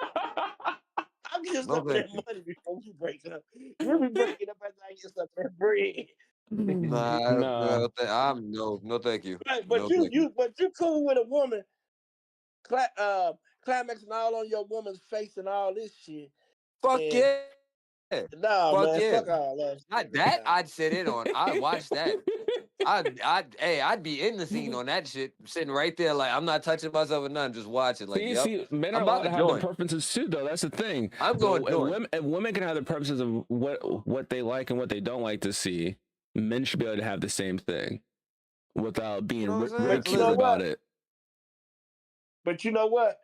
I'm getting No, some of thank that you. money before we break up. You'll be breaking up after I get some of that bread. Nah, No. no, thank you. Right, No, thank you. but you cool with a woman climaxing all on your woman's face and all this shit. Fuck And yeah. nah, Fuck man, yeah. fuck all that Not shit, that man. I'd sit in on. I'd watch that. I'd be in the scene on that shit, sitting right there like I'm not touching myself or nothing, just watching. Like, yep, Men are I'm allowed about to to have their join. preferences too, though. That's the thing. I'm So going to join. if women can have their preferences of what they like and what they don't like to see, men should be able to have the same thing without being You know what I'm saying? But you ridiculed know Listen, about what? it. But you know what?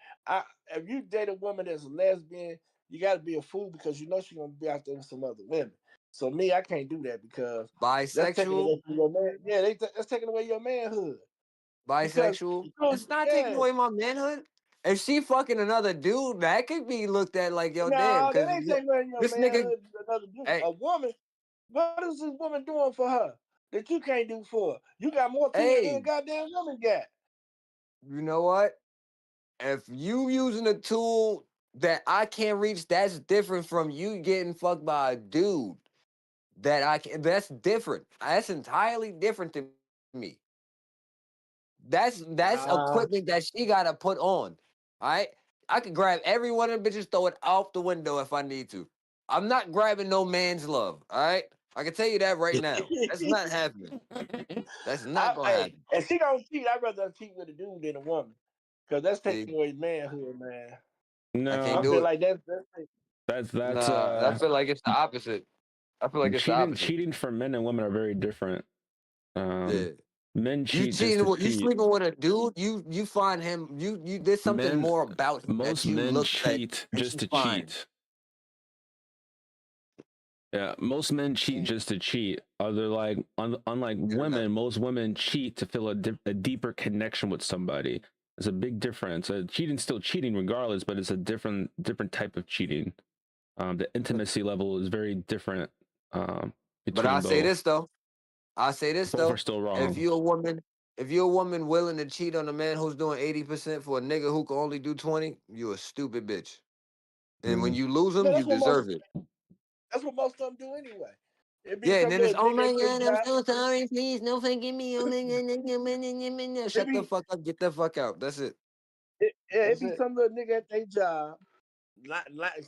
If you date a woman that's a lesbian, you got to be a fool because you know she's gonna be out there with some other women. So me, I can't do that because that's taking bisexual, away from your man. Yeah, that's taking away your manhood. Because bisexual. It's not taking yeah, away my manhood. If she fucking another dude, that could be looked at like, yo, damn, no, that because ain't taking away your this nigga, manhood. Another dude, hey, a woman. What is this woman doing for her that you can't do for her? You got more to it than a hey, goddamn woman got. you know what? If you using a tool that I can't reach, that's different from you getting fucked by a dude that I can. That's different. That's entirely different to me. That's Nah, equipment that she gotta put on. All right, I could grab every one of them bitches, throw it out the window if I need to. I'm not grabbing no man's love. All right, I can tell you that right now. That's not happening. That's not gonna hey, happen. and she don't cheat. I'd rather cheat with a dude than a woman, because that's See, taking away manhood, man. I can't I No, do feel it. like that's that's Nah, I feel like it's the opposite. I feel like it's the opposite. cheating for men and women are very different. Yeah. Men You cheat just cheating to with you cheat. sleeping with a dude, you find him, you there's something Men, more about him that most you men look at cheat that just you to find. cheat. Yeah, most men cheat just to cheat. Other like unlike Yeah. women, most women cheat to feel a deeper connection with somebody. There's a big difference. Cheating's still cheating regardless, but it's a different type of cheating. The intimacy level is very different But I between say both. this though. I say this Both are though. still If wrong. you're a woman, if you're a woman willing to cheat on a man who's doing 80% for a nigga who can only do 20, you a stupid bitch. And when Mm. you lose yeah, them, you deserve it. that's what most of them do anyway. It be Yeah, and some then it's little oh nigga my at their god, I'm job. so sorry, please, no forgive me. Oh my god, It shut the be fuck up, get the fuck out. That's it. it That's be it. some little nigga at their job,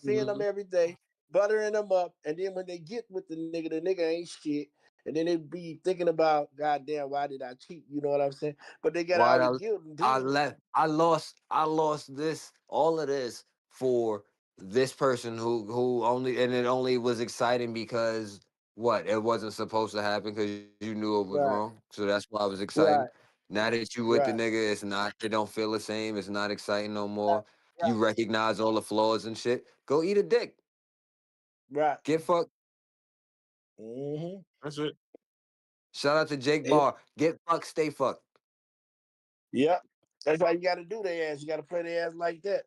seeing them Mhm. every day, buttering them up, and then when they get with the nigga ain't shit. And then they be thinking about, goddamn, why did I cheat? You know what I'm saying? But they got Why all the I guilt and I then left. I lost this all of this for this person who only and it only was exciting because what it wasn't supposed to happen because you knew it was right, wrong. So that's why it was exciting. right, Now that you with the right, nigga, it's not. It don't feel the same. It's not exciting no right, more. You recognize all the flaws and shit. Go eat a dick. right. Get fucked. Mm-hmm. That's it. Shout out to Jake Yep. Barr. Get fucked. Stay fucked. Yep. That's why you got to do their ass. You got to play their ass like that.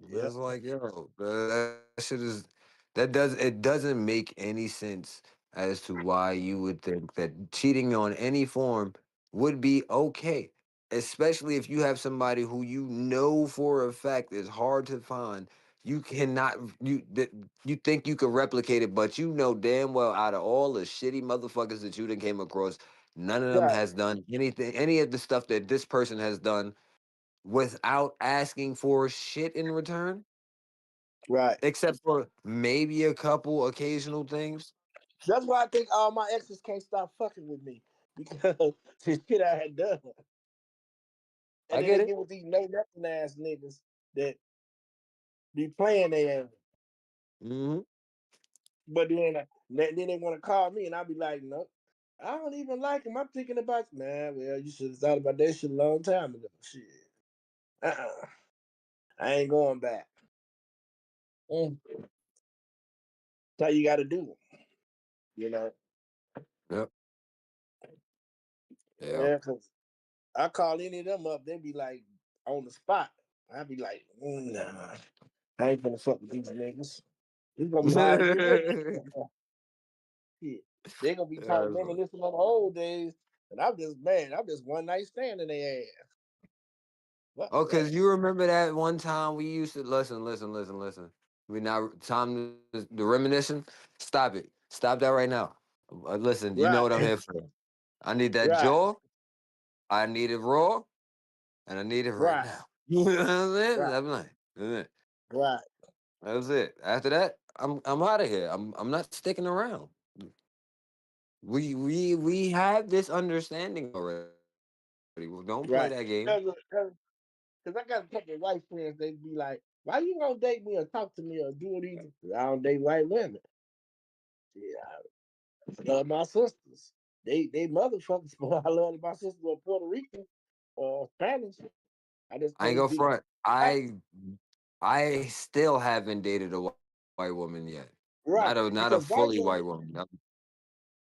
Yep. It's like, yo, that shit is it doesn't make any sense as to why you would think that cheating on any form would be okay. Especially if you have somebody who you know for a fact is hard to find. You cannot you think you can replicate it, but you know damn well out of all the shitty motherfuckers that you done came across, none of them Right. has done anything, any of the stuff that this person has done without asking for shit in return, Right. except for maybe a couple occasional things. That's why I think all my exes can't stop fucking with me because the shit I had done. I And then get they it. get with these no nothing ass niggas that be playing their ass. Hmm. But then they want to call me and I'll be like, no, I don't even like him. I'm thinking about, man, well, you should have thought about that shit a long time ago. Shit. Uh-uh. I ain't going back. Mm. That's how you got to do it, you know? Yep. Yeah. Yeah, because I call any of them up, they be like on the spot. I'd be like, nah, I ain't gonna fuck with these niggas. It's gonna be hard to get with. Shit. They're gonna be talking reminiscing on the old days, and I'm just one night stand in their ass. Fuck Oh, that. cause you remember that one time we used to listen. We now time the reminiscing. Stop it. Stop that right now. Listen, you know Right, what I'm here for. I need that right, jaw. I need it raw, and I need it right right, now. You know what I'm saying? right, I'm like, that's it. right. That's it. After that, I'm out of here. I'm not sticking around. We have this understanding already. Well, don't play Right. that game. Because I got a couple of white friends, they'd be like, why you gonna date me or talk to me or do it either? I don't date white women. Yeah, I love my sisters. They motherfuckers, but I love my sisters were Puerto Rican or Spanish. I just I ain't can't go be front. black. I still haven't dated a white woman yet. Right. Not a fully white woman.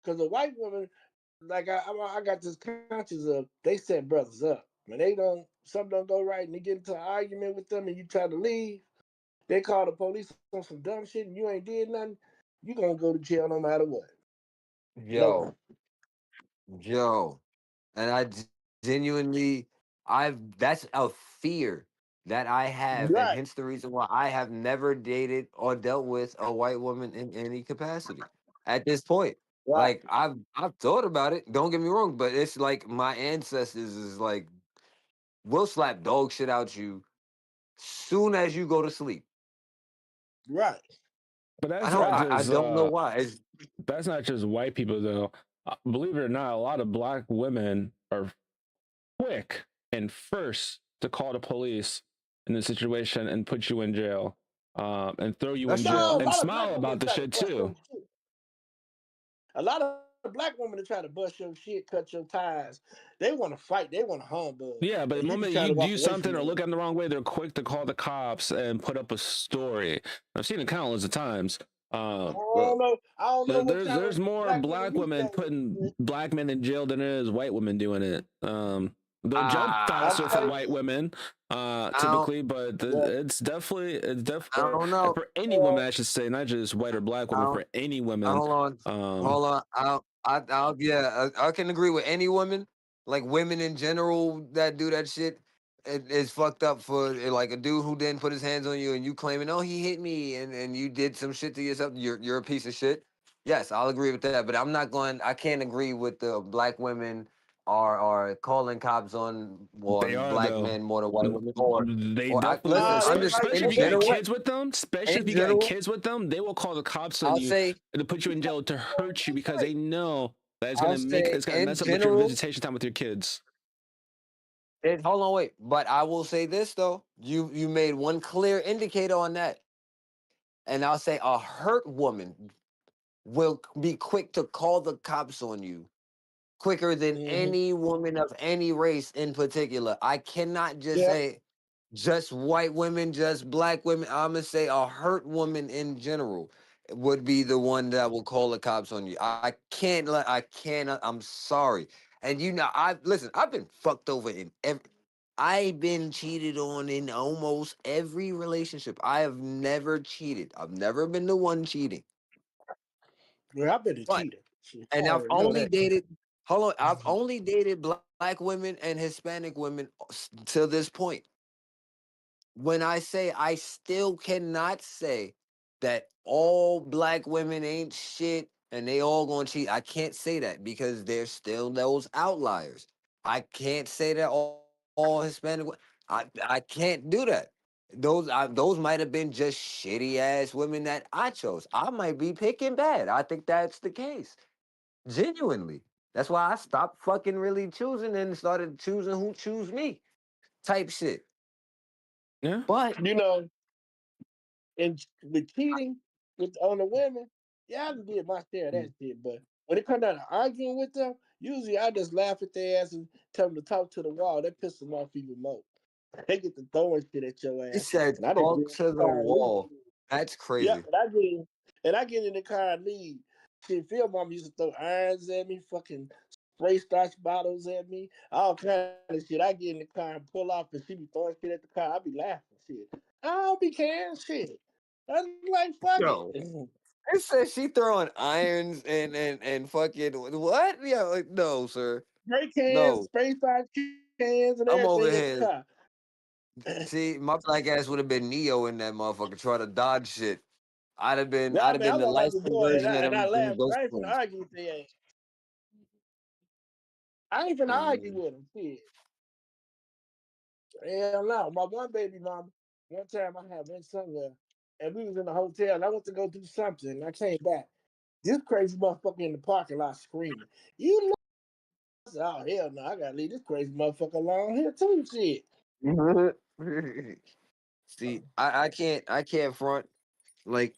Because the white women, like I got this conscience of they set brothers up. When something don't go right and they get into an argument with them and you try to leave, they call the police on some dumb shit and you ain't did nothing, you gonna go to jail no matter what. No. Yo, and genuinely, that's a fear that I have, and Right, hence the reason why I have never dated or dealt with a white woman in any capacity at this point. right, Like I've thought about it. Don't get me wrong, but it's like my ancestors is like will slap dog shit out you soon as you go to sleep. right, But that's not right, I just don't know why. that's not just white people though. Believe it or not, a lot of black women are quick and first to call the police in the situation and put you in jail, and throw you That's in true jail no, a too. and lot of black smile women about the try to shit bust your too. shit. A lot of black women that try to bust your shit, cut your ties. They want to fight. They want to humbug, Yeah, but the and you just moment try you to walk do away from something or them. look at them the wrong way, they're quick to call the cops and put up a story. I've seen it countless of times. I But don't know. I don't know what y'all there's more black women black you women putting say. black men in jail than there is white women doing it. They'll jump I'm faster for Ah, telling white women, I don't typically, but you. it's I definitely don't know. for any woman, Well, I should say, not just white or black I women, don't for any women. hold on. Um, Hold on. Yeah, I can agree with any woman. Like women in general that do that shit. It's fucked up for like a dude who didn't put his hands on you and you claiming, oh, he hit me and you did some shit to yourself. You're a piece of shit. Yes, I'll agree with that. But I can't agree with the black women are calling cops they on are black though. men more than white women. They Or I definitely listen, are, nah, they under right. especially in if you got general, kids with them. Especially if in you got general, kids with them, they will call the cops on I'll you say and to put you in jail to hurt you because they know that I'll say it's gonna in mess up with your general. visitation time with your kids. Hold on, wait. But I will say this though. You made one clear indicator on that. And I'll say a hurt woman will be quick to call the cops on you quicker than Mm-hmm. any woman of any race in particular. I cannot just Yeah, say just white women, just black women. I'm gonna say a hurt woman in general would be the one that will call the cops on you. I can't let I cannot I'm sorry. And you know, I've been fucked over in every I've been cheated on in almost every relationship. I have never cheated. I've never been the one cheating. well, I've been a But cheater. Shit, I and I've already know only that. dated hold on, I've only dated black women and Hispanic women to this point. When I say I still cannot say that all black women ain't shit and they all gonna cheat. I can't say that because there's still those outliers. I can't say that all Hispanic. I can't do that. Those might have been just shitty ass women that I chose. I might be picking bad. I think that's the case. Genuinely. That's why I stopped fucking really choosing and started choosing who choose me type shit. Yeah. But You know, and the cheating with on the women, yeah, I did my share of that shit. But when it comes down to arguing with them, usually I just laugh at their ass and tell them to talk to the wall. That pisses them off even more. They get to throwing shit at your he ass, said, and I just get talk in to the the car and leave. wall. That's Yep, crazy. and I get in the car and leave. Shit, Phil mom used to throw irons at me, fucking spray starch bottles at me, all kind of shit. I get in the car and pull off, and she be throwing shit at the car. I be laughing, shit. I don't be caring, shit. I'm like, fuck Yo, it. it says she throwing irons and fucking what? Yeah, like no, sir. Spray cans, No, spray starch cans, and I'm over everything at the here. car. See, my black ass would have been Neo in that motherfucker trying to dodge shit. Nah, I'd have man, I been the walk light out the skinned door version of and I them laugh. ghost I ain't finna twins. argue with their ass. I ain't finna argue Mm. with them. Shit. Hell no. My one baby mama, one time I had went somewhere and we was in the hotel and I went to go do something and I came back. This crazy motherfucker in the parking lot screaming. You know, I said, oh hell no, I gotta leave this crazy motherfucker alone here too. Shit. See, I can't front. Like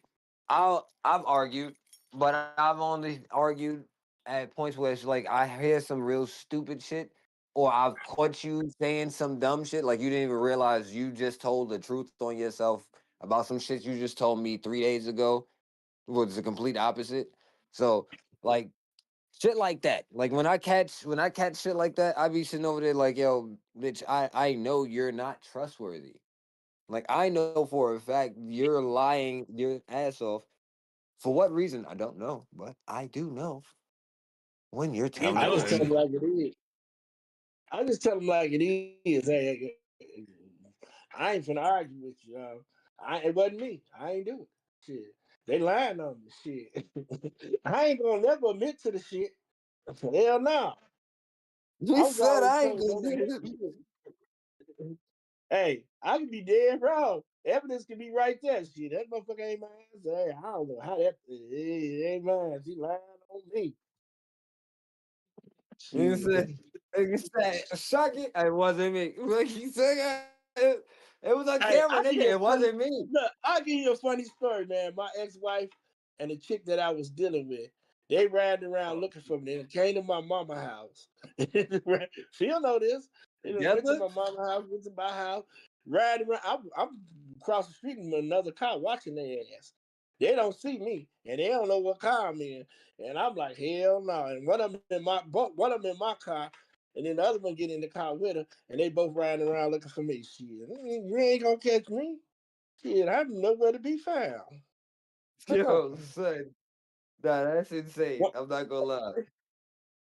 I've argued, but I've only argued at points where it's like I hear some real stupid shit, or I've caught you saying some dumb shit, like you didn't even realize you just told the truth on yourself about some shit you just told me 3 days ago was the complete opposite. So like shit like that. Like when I catch shit like that, I be sitting over there like, yo, bitch, I know you're not trustworthy. Like I know for a fact you're lying your ass off. For what reason? I don't know, but I do know when you're You I telling know, the just tell them truth. like it is. I just tell them like it is. Hey, I ain't finna argue with you. It wasn't me. I ain't do it. Shit. They lying on me. Shit. I ain't gonna never admit to the shit. Hell no. You I was said always I ain't told gonna don't do admit it. to shit. Hey, I could be dead wrong. Evidence could be right there. Shit, that motherfucker ain't mine. So, hey, I don't know how that it ain't mine. She lying on me. You Shit. said, you said, suck it. It wasn't me. Like you said, it was on Hey, camera, I give nigga. you a It funny wasn't me. look. I'll give you a funny story, man. My ex-wife and the chick that I was dealing with, they ran around Oh, looking for me. They came to my mama house. She'll know this. They done went to together? my mama house, went to my house, riding around. I'm across the street in another car watching their ass. They don't see me, and they don't know what car I'm in. And I'm like, hell no. And one of them in my car, and then the other one get in the car with her, and they both riding around looking for me. Shit, you ain't gonna catch me. Shit, I'm nowhere to be found. Huh. Yo, son. Nah, that's insane. What? I'm not gonna lie.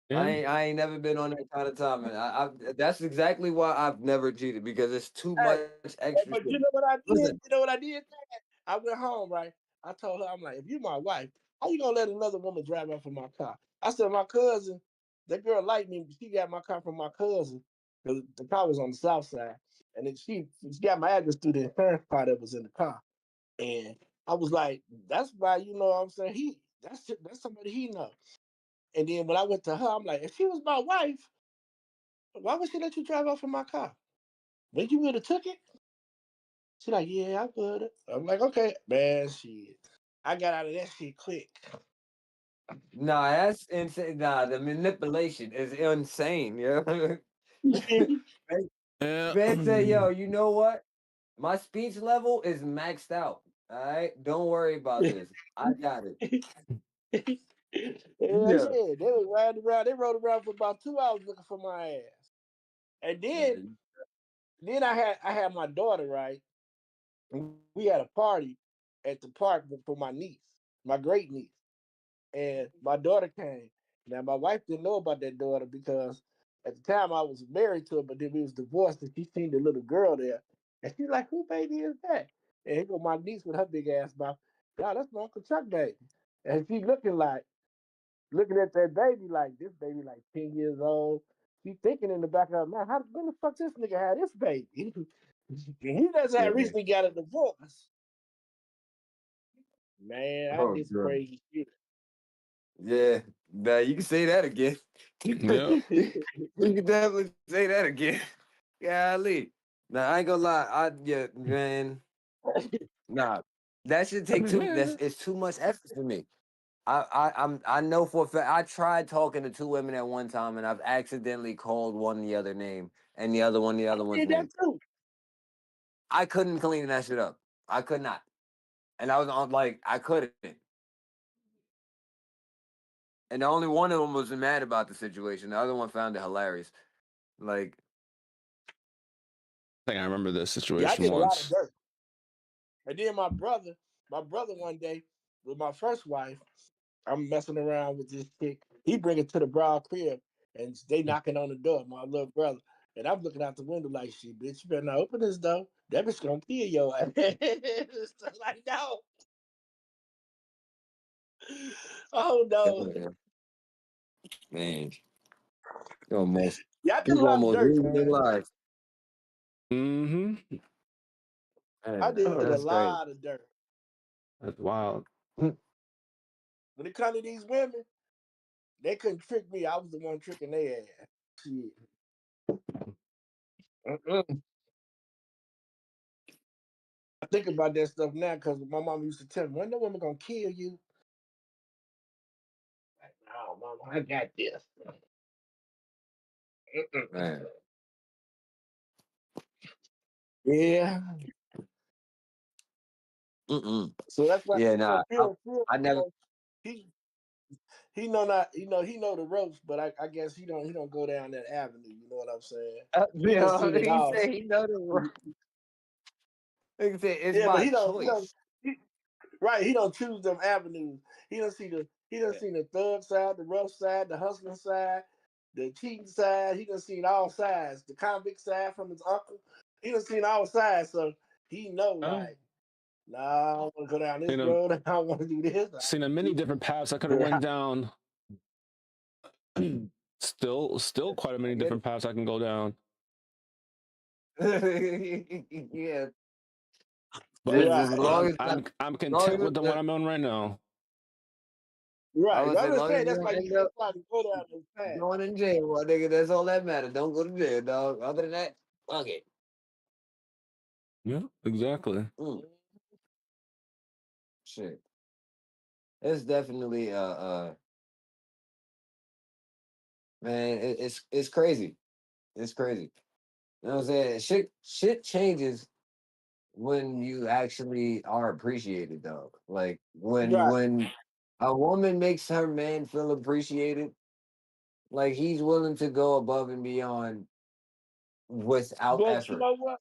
Yeah. I ain't never been on that kind of time, and that's exactly why I've never cheated because it's too Hey, much extra but shit. you know what I did? Listen, You know what I did? I went home, right? I told her, I'm like, if you my wife, how you gonna let another woman drive off in my car? I said, my cousin, that girl liked me. She got my car from my cousin because the car was on the south side, and then she got my address through the insurance part that was in the car. And I was like, that's why you know what I'm saying that's somebody he know. And then when I went to her, I'm like, if she was my wife, why would she let you drive off in my car? When you would have took it? She like, yeah, I would. I'm like, okay, man, shit. I got out of that shit quick. nah, that's insane. Nah, the manipulation is insane. Yeah, man, Yeah. man said, yo, you know what? My speech level is maxed out. All right, don't worry about this. I got it. Hell Yeah. yeah, they was riding around. They rode around for about 2 hours looking for my ass. And then I had my daughter right. We had a party at the park for my niece, my great niece. And my daughter came. Now my wife didn't know about that daughter because at the time I was married to her, but then we was divorced, and she seen the little girl there, and she's like, "Who baby is that?" And here go my niece with her big ass mouth. "God, that's my Uncle Chuck baby." And she looking at that baby like this baby like 10 years old. She thinking in the back of her mind, how when the fuck this nigga had this baby? He doesn't have Yeah. recently got a divorce. Man, I Oh, did some God. crazy shit. Yeah. Nah, you can say that again. You Yep. can definitely say that again. Golly. Nah, I ain't gonna lie. Yeah, man. Nah, that should take too. It's too much effort for me. I know for a fact. I tried talking to two women at one time, and I've accidentally called one the other name and the other one the other one's Did that name. too. I couldn't clean that shit up. I could not, and I was on like I couldn't. And the only one of them was mad about the situation. The other one found it hilarious. Like, I think I remember this Yeah, I situation did a lot of once. dirt. And then my brother one day with my first wife, I'm messing around with this chick. He bring it to the Broad crib, and they knocking on the door. My little brother, and I'm looking out the window like, "Shit, bitch, you better not open this door. That bitch gonna kill your ass." Like, no. Oh no. man, you almost Yeah, I did a people lot of almost dirt, losing their man. lives. Mm-hmm. I Man, did a that's crazy. lot of dirt. That's wild. When it comes to these women, they couldn't trick me. I was the one tricking their ass. Shit. Mm-mm. I think about that stuff now because my mom used to tell me, "When the woman gonna kill you?" Like, no, mama, I got this. Mm-mm. Man, Yeah. So that's why yeah, nah, Phil, I never. he he know the ropes, but I guess he don't go down that avenue. You know what I'm saying? He done seen it He all. said he know the word. He said it's Yeah, but my he don't choice. right. He don't choose them avenues. He done seen the thug side, the rough side, the hustling side, the cheating side. He done seen all sides. The convict side from his uncle. He done seen all sides. So he know like, nah, I don't want to go down this Seen a road. I don't want to do this. seen a many different paths I could have went down. still quite a many Get different paths I can go down. it? Yeah, But as long as I'm long content as with the one I'm on right now. I Right. would But say, I'm as just long as saying you that's don't why you end can't up try to go down this path. going in jail, my nigga, that's all that matters. Don't go to jail, dog. Other than that, fuck it. Yeah, exactly. Shit, it's definitely man, it's crazy. It's crazy. You know what I'm saying? Shit changes when you actually are appreciated, though. Like Right. when a woman makes her man feel appreciated, like he's willing to go above and beyond without But you effort. know what?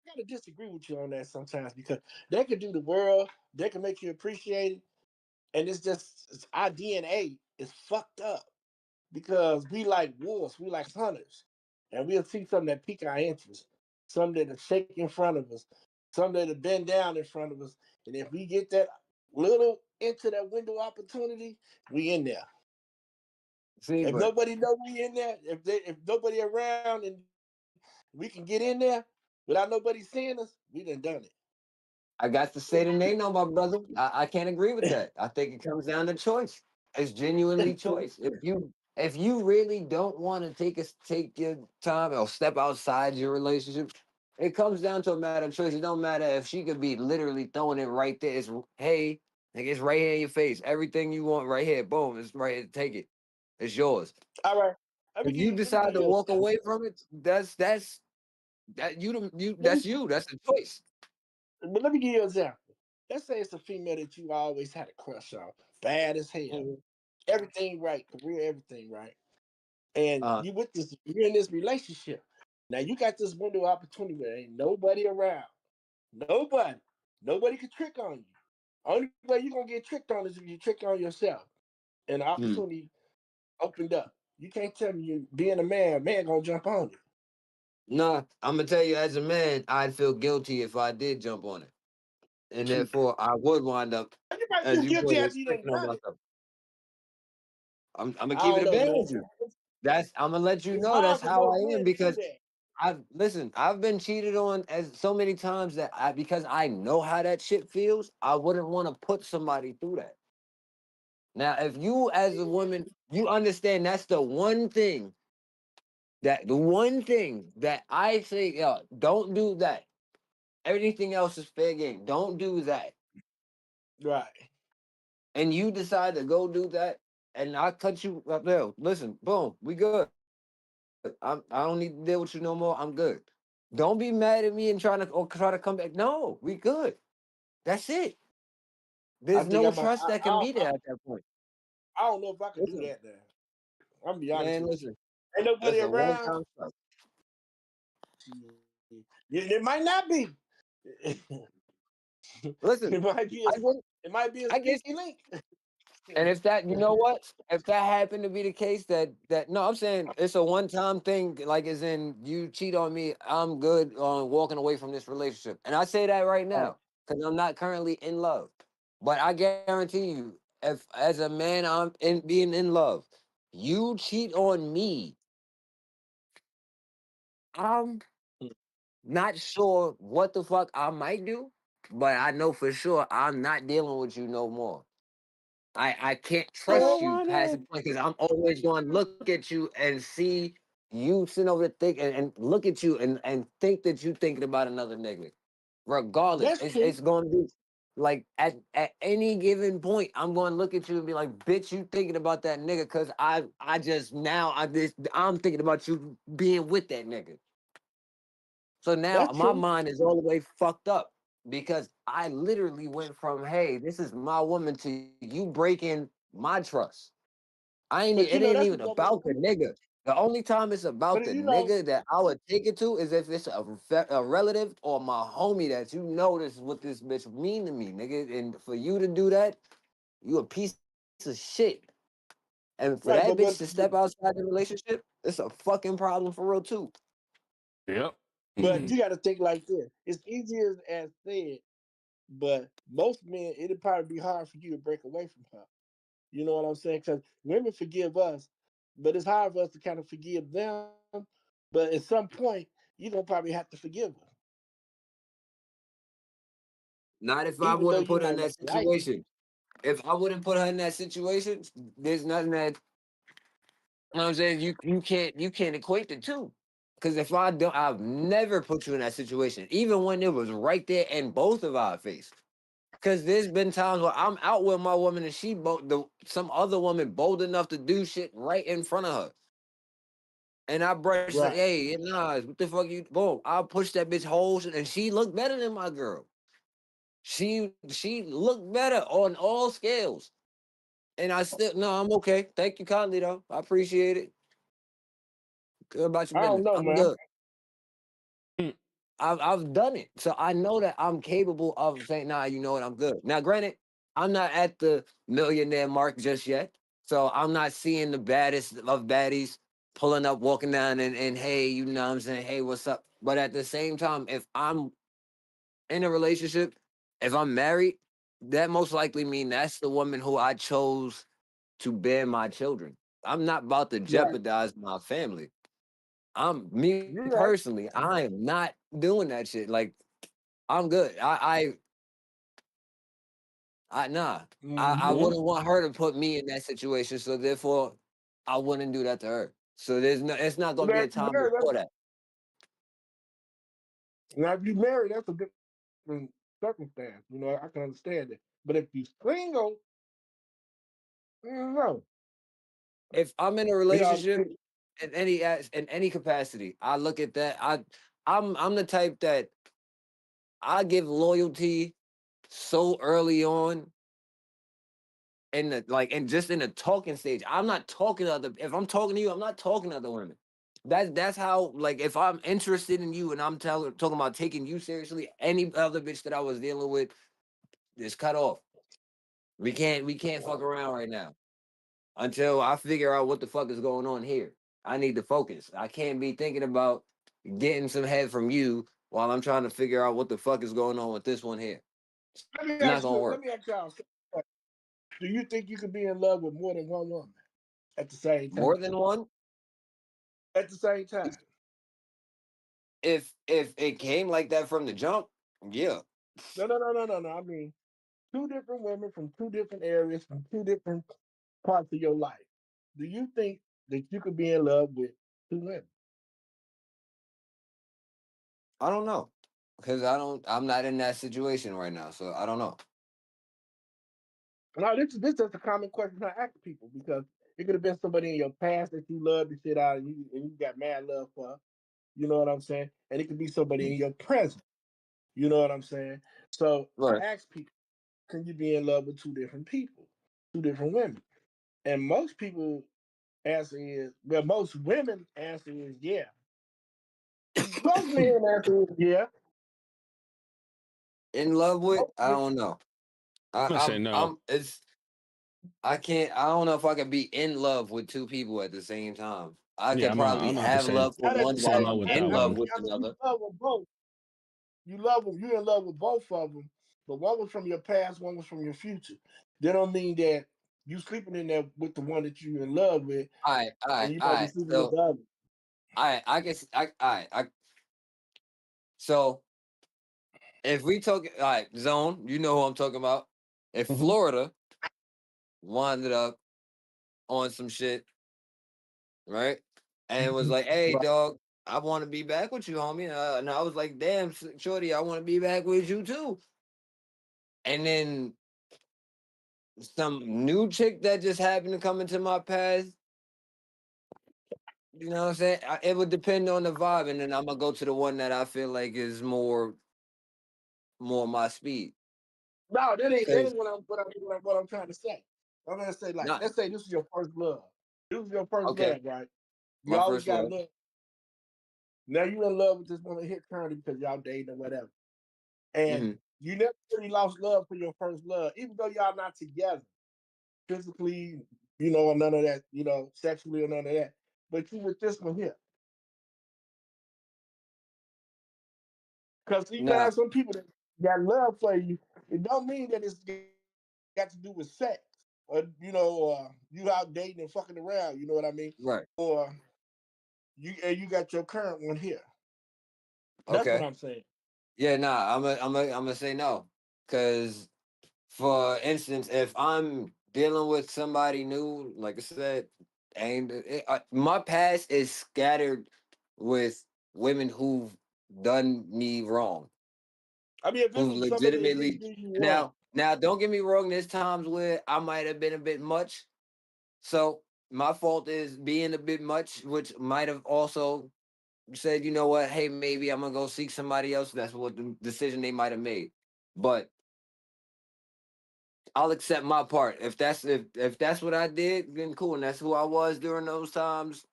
I gotta disagree with you on that sometimes because they can do the world, they can make you appreciate it, and our DNA is fucked up because we like wolves, we like hunters, and we'll see something that pique our interest, something that'll shake in front of us, something that'll bend down in front of us, and if we get that little into that window opportunity, we in there. See, If but nobody know we in there, if nobody around and we can get in there without nobody seeing us, we done it. I got to say the name, no, my brother. I can't agree with that. I think it comes down to choice. It's genuinely choice. If you really don't want to take your time or step outside your relationship, it comes down to a matter of choice. It don't matter if she could be literally throwing it right there. It's hey, like it's right here in your face. Everything you want right here. Boom, it's right here. Take it. It's yours. All right. If you Let me give decide to you walk a away from it, that's let me, that's you. That's a choice. but let me give you an example. Let's say it's a female that you always had a crush on, bad as hell, everything right, career, everything right, and Uh, you're in this relationship. Now you got this window of opportunity where ain't nobody around, nobody, nobody can trick on you. Only way you're gonna get tricked on is if you trick on yourself, and the opportunity opened up. You can't tell me you being a man gonna jump on you. Nah, I'm gonna tell you, as a man, I'd feel guilty if I did jump on it, and therefore I would wind up, You might as feel you guilty put it, after you done freaking on done it. myself. I'm gonna I keep it don't a know, band man. with you. I'm gonna let you It's know that's hard for how most I am men to do because that. I've been cheated on as so many times that because I know how that shit feels, I wouldn't want to put somebody through that. Now, if you as a woman, you understand that's the one thing that I say, yo, don't do that. Everything else is fair game. Don't do that. Right. And you decide to go do that, and I cut you up there. Listen, boom, we good. I don't need to deal with you no more. I'm good. Don't be mad at me and try to come back. No, we good. That's it. I There's think no I'm a, trust that can be there at that point. I don't know if I could do Listen, that now. I'm gonna be honest man, with you. listen. Ain't nobody That's a one around. time stuff. It might not be. Listen, It might be. I get it. It might be a I get sneaky link. And if that, you know what, if that happened to be the case, that no, I'm saying it's a one time thing. Like, as in, you cheat on me, I'm good on walking away from this relationship. And I say that right now because I'm not currently in love. But I guarantee you, if as a man, I'm in being in love, you cheat on me, I'm not sure what the fuck I might do, but I know for sure I'm not dealing with you no more. I can't trust you past the point because I'm always going to look at you and see you sitting over there think and look at you and think that you thinking about another nigga. Regardless, That's true. it's going to be like at any given point, I'm going to look at you and be like, bitch, you thinking about that nigga because I'm thinking about you being with that nigga. So now That's my true. mind is all the way fucked up because I literally went from, hey, this is my woman, to you breaking my trust. But It ain't that's a even double. about the nigga. The only time it's about But the nigga that I would take it to is if it's a relative or my homie that you know this what this bitch mean to me, nigga. And for you to do that, you a piece of shit. And for right. that bitch to step outside the relationship, it's a fucking problem for real too. Yep. But you got to think like this. It's easier as said, but most men, it'd probably be hard for you to break away from her. You know what I'm saying? Because women forgive us, but it's hard for us to kind of forgive them. But at some point, you're gonna probably have to forgive her, Not if I even though wouldn't you put her might in not that like it. situation. If I wouldn't put her in that situation, there's nothing that, you know what I'm saying, you can't equate the two. Because if I don't, I've never put you in that situation, even when it was right there in both of our face. Because there's been times where I'm out with my woman and some other woman bold enough to do shit right in front of her. And I brush like, Right. hey, nah, what the fuck you, boom. I'll push that bitch whole shit, and she looked better than my girl. She looked better on all scales. And I still, no, I'm okay. Thank you kindly, though. I appreciate it. Good about your I don't business. know, I'm man. good. I've done it. So I know that I'm capable of saying, nah, you know what, I'm good. Now, granted, I'm not at the millionaire mark just yet. So I'm not seeing the baddest of baddies pulling up, walking down, and hey, you know what I'm saying? Hey, what's up? But at the same time, if I'm in a relationship, if I'm married, that most likely mean that's the woman who I chose to bear my children. I'm not about to Right. jeopardize my family. I'm me You're right. personally, I am not doing that shit. Like, I'm good. I nah. I Mm-hmm. wouldn't want her to put me in that situation, so therefore I wouldn't do that to her. So it's not gonna be Now, a if you time married, before that. that's a different circumstance. You know, I can understand it. But if you single, no. If I'm in a You know, relationship in any capacity, I look at that. I'm the type that I give loyalty so early on in the and just in the talking stage. I'm not talking to other. If I'm talking to you, I'm not talking to other women. That's how, like, if I'm interested in you and I'm talking about taking you seriously, any other bitch that I was dealing with is cut off. We can't fuck around right now until I figure out what the fuck is going on here. I need to focus. I can't be thinking about getting some head from you while I'm trying to figure out what the fuck is going on with this one here. let me It's not ask gonna you. Let work. me ask y'all. Do you think you could be in love with more than one woman at the same time? More than one. At the same time. If it came like that from the jump, yeah. No. I mean, two different women from two different areas, from two different parts of your life. Do you think that you could be in love with two women? I don't know. Because I'm not in that situation right now. So I don't know. No, this is a common question I ask people because it could have been somebody in your past that you loved the shit out of you and you got mad love for. You know what I'm saying? And it could be somebody in your present. You know what I'm saying? So I Right. ask people, can you be in love with two different people, two different women? And most people answer is well, most women answer is yeah. Most men answer is yeah. In love with? Most I men- don't know. I'm gonna say no. It's I can't. I don't know if I could be in love with two people at the same time. I Yeah, could probably I'm not the have same love for Now that, one same while hey, level I'm with hey, in that love one. with you another. love them both. You love them. You're in love with both of them, but one was from your past, one was from your future. That don't mean that you sleeping in there with the one that you're in love with, All right, all and right, you all might be right. sleeping with So the other. I guess so if we talk, all right, zone, you know who I'm talking about. If Mhm. Florida winded up on some shit, right, and was like, "Hey, Right. dog, I want to be back with you, homie," and I was like, "Damn, shorty, I want to be back with you too," and then some new chick that just happened to come into my past. You know what I'm saying? It would depend on the vibe, and then I'm gonna go to the one that I feel like is more my speed. No, that Cause ain't what I'm trying to say. I'm gonna say like, not let's say this is your first love. This is your first okay. love, right? You My always first got love. love. Now you in love with this woman here currently because y'all dating or whatever, and Hmm. you never really lost love for your first love, even though y'all not together physically, or none of that, sexually or none of that. But you with this one here, because you can Now, have some people that got love for you. It don't mean that it's got to do with sex, or you out dating and fucking around. You know what I mean? right. Or you got your current one here. That's what Okay. I'm saying. Yeah, nah, I'm gonna say no. Cause for instance, if I'm dealing with somebody new, like I said, my past is scattered with women who've done me wrong. I mean, if this Who was somebody that didn't legitimately do you wrong, now don't get me wrong, there's times where I might have been a bit much. So my fault is being a bit much, which might have also said, you know what, hey, maybe I'm gonna go seek somebody else. That's what the decision they might have made. But I'll accept my part. If that's what I did, then cool. And that's who I was during those times,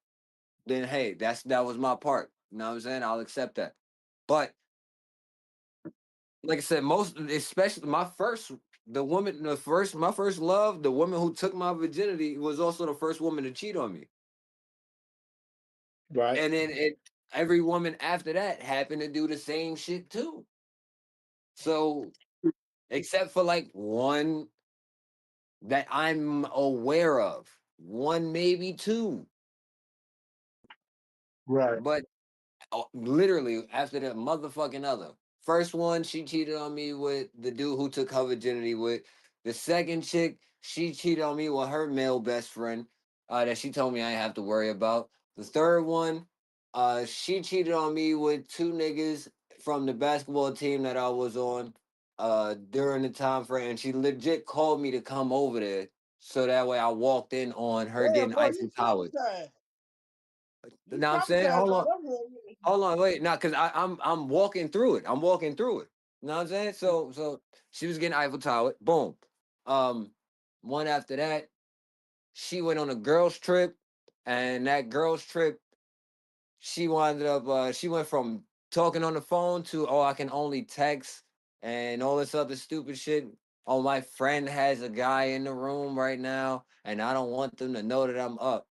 then hey, that was my part. You know what I'm saying? I'll accept that. But like I said, most especially my first love, the woman who took my virginity was also the first woman to cheat on me. right? And then every woman after that happened to do the same shit too. So except for like one that I'm aware of, one maybe two, Right. but literally after the motherfucking other. First one, she cheated on me with the dude who took her virginity with. The second chick, she cheated on me with her male best friend that she told me I didn't have to worry about. The third one, she cheated on me with two niggas from the basketball team that I was on during the time frame, and she legit called me to come over there so that way I walked in on her Damn, getting bro, you Eiffel Tower. traumatized. You Now I'm saying, traumatized hold by on. that one. Hold on, wait, not because I'm walking through it. I'm walking through it. You know what I'm saying? So she was getting Eiffel Tower. Boom. One after that, she went on a girls trip, and that girls trip, she wound up. She went from talking on the phone to I can only text and all this other stupid shit. Oh, my friend has a guy in the room right now, and I don't want them to know that I'm up.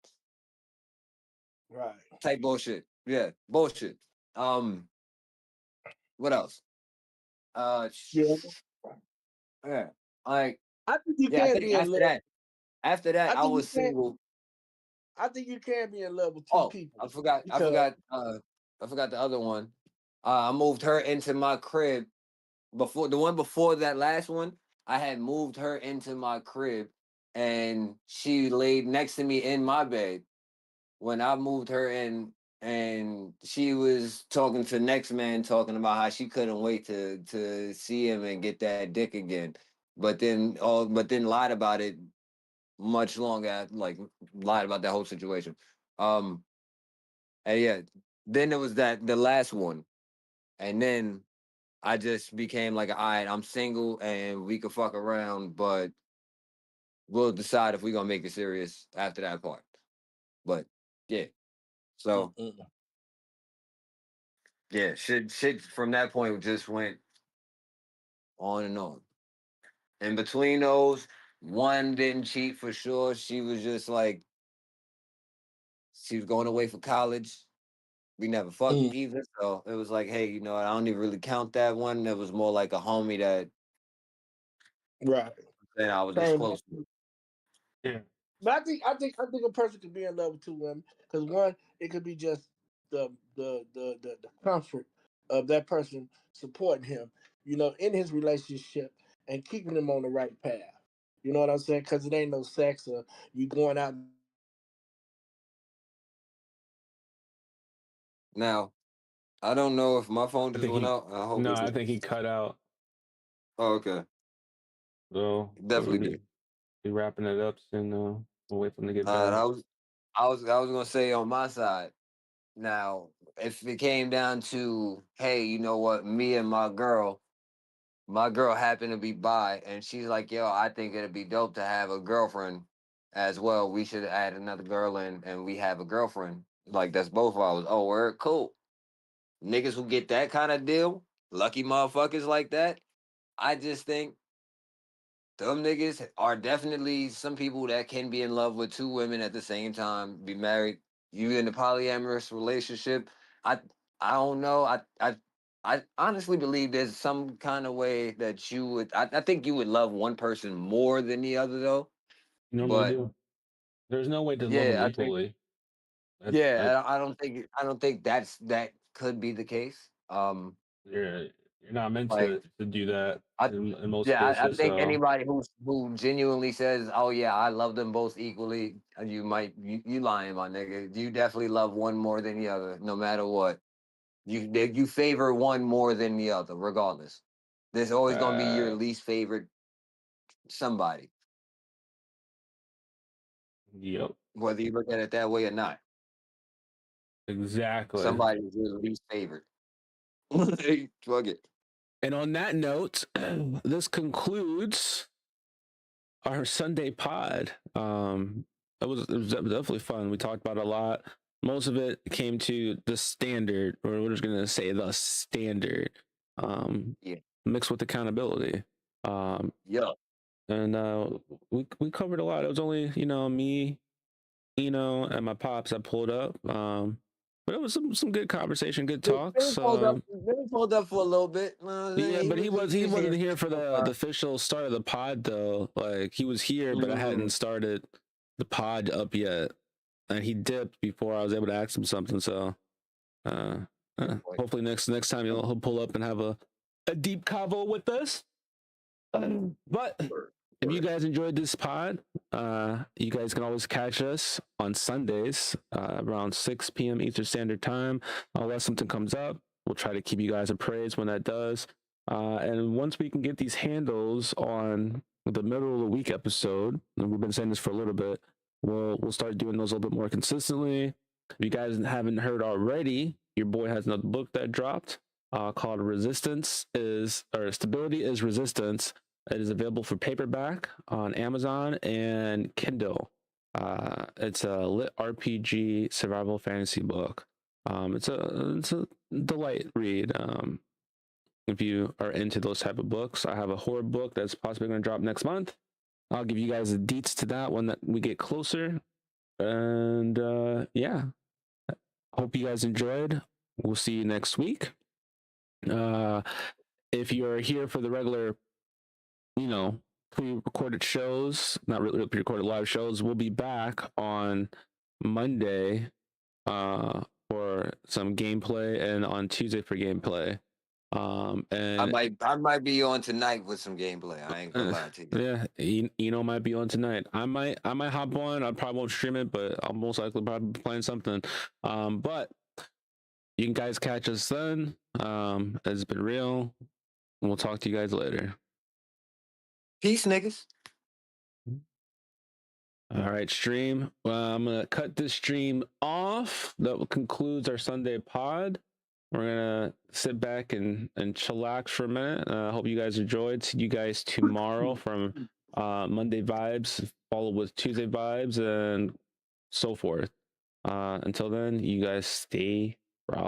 Right. Type bullshit. Yeah, bullshit. What else? Yeah. Yeah. Like, I think you yeah, I can think be in love. after that I I think you was can. single. I think you can be in love with two Oh, people I forgot. because I forgot the other one. I moved her into my crib before the one before that last one. I had moved her into my crib and she laid next to me in my bed when I moved her in, and she was talking to next man talking about how she couldn't wait to see him and get that dick again. But then lied about it much longer, like lied about that whole situation. Um, and yeah, then there was the last one, and then I just became like, all right, I'm single and we could fuck around, but we'll decide if we're gonna make it serious after that part. But yeah, so yeah, shit from that point just went on and on. In between those, one didn't cheat for sure. She was just like, she was going away for college. We never fucked either. So it was like, hey, you know, I don't even really count that one. It was more like a homie that Right. I was just Same. close to. Yeah. But I think a person could be in love with two women because one, it could be just the comfort of that person supporting him, you know, in his relationship and keeping him on the right path. You know what I'm saying? Because it ain't no sex or you going out. Now, I don't know if my phone I just think went he. out. I hope No, it I did. think he cut out. Oh, okay. So Definitely we'll did. be wrapping it up soon. We'll wait for him to get I back. was gonna say on my side. Now, if it came down to, hey, you know what, me and my girl happened to be bi, and she's like, yo, I think it'd be dope to have a girlfriend as well. We should add another girl in, and we have a girlfriend. Like, that's both of ours. Oh, we're cool. Niggas who get that kind of deal, lucky motherfuckers like that. I just think them niggas are definitely some people that can be in love with two women at the same time, be married. You in a polyamorous relationship. I I don't know. I honestly believe there's some kind of way that you would. I think you would love one person more than the other though. You normally But do. There's no way to love them yeah, I think equally. I don't think that could be the case. You're not meant Like to do that I in most Yeah, I cases. think So anybody who genuinely says, "Oh yeah, I love them both equally," you lying, my nigga. You definitely love one more than the other, no matter what. You favor one more than the other, regardless. There's always gonna be your least favorite somebody, yep, whether you look at it that way or not. exactly. Somebody is your least favorite. Fuck it. And on that note, this concludes our Sunday pod. It was definitely fun. We talked about a lot. Most of it came to the standard, or we're just gonna say the standard, Yeah. mixed with accountability. Yeah. And we covered a lot. It was only me, and my pops that pulled up. But it was some good conversation, good talks. Billy pulled up for a little bit. Yeah, but he wasn't here for so the far. official start of the pod though. Like he was here, but I hadn't started the pod up yet, and he dipped before I was able to ask him something. So hopefully next time he'll pull up and have a deep convo with us. But if you guys enjoyed this pod, you guys can always catch us on Sundays around 6 p.m. Eastern Standard Time. Unless something comes up, we'll try to keep you guys appraised when that does. And once we can get these handles on the middle of the week episode, and we've been saying this for a little bit, we'll start doing those a little bit more consistently. If you guys haven't heard already, your boy has another book that dropped called Stability is Resistance. It is available for paperback on Amazon and Kindle. It's a lit RPG survival fantasy book. It's a delight read. If you are into those type of books, I have a horror book that's possibly going to drop next month. I'll give you guys the deets to that when that we get closer. And yeah, hope you guys enjoyed. We'll see you next week. If you're here for the regular, pre-recorded shows, not really pre-recorded live shows, we'll be back on Monday for some gameplay and on Tuesday for gameplay. And I might be on tonight with some gameplay. I ain't gonna lie to you. Yeah, Eno might be on tonight. I might hop on. I probably won't stream it, but I'll most likely probably be playing something. But you can guys catch us then. It's been real. We'll talk to you guys later. Peace, niggas. All right, stream. I'm gonna cut this stream off. That concludes our Sunday pod. We're gonna sit back and chillax for a minute. I hope you guys enjoyed. See you guys tomorrow from Monday vibes, follow with Tuesday vibes, and so forth. Until then, you guys stay frosty.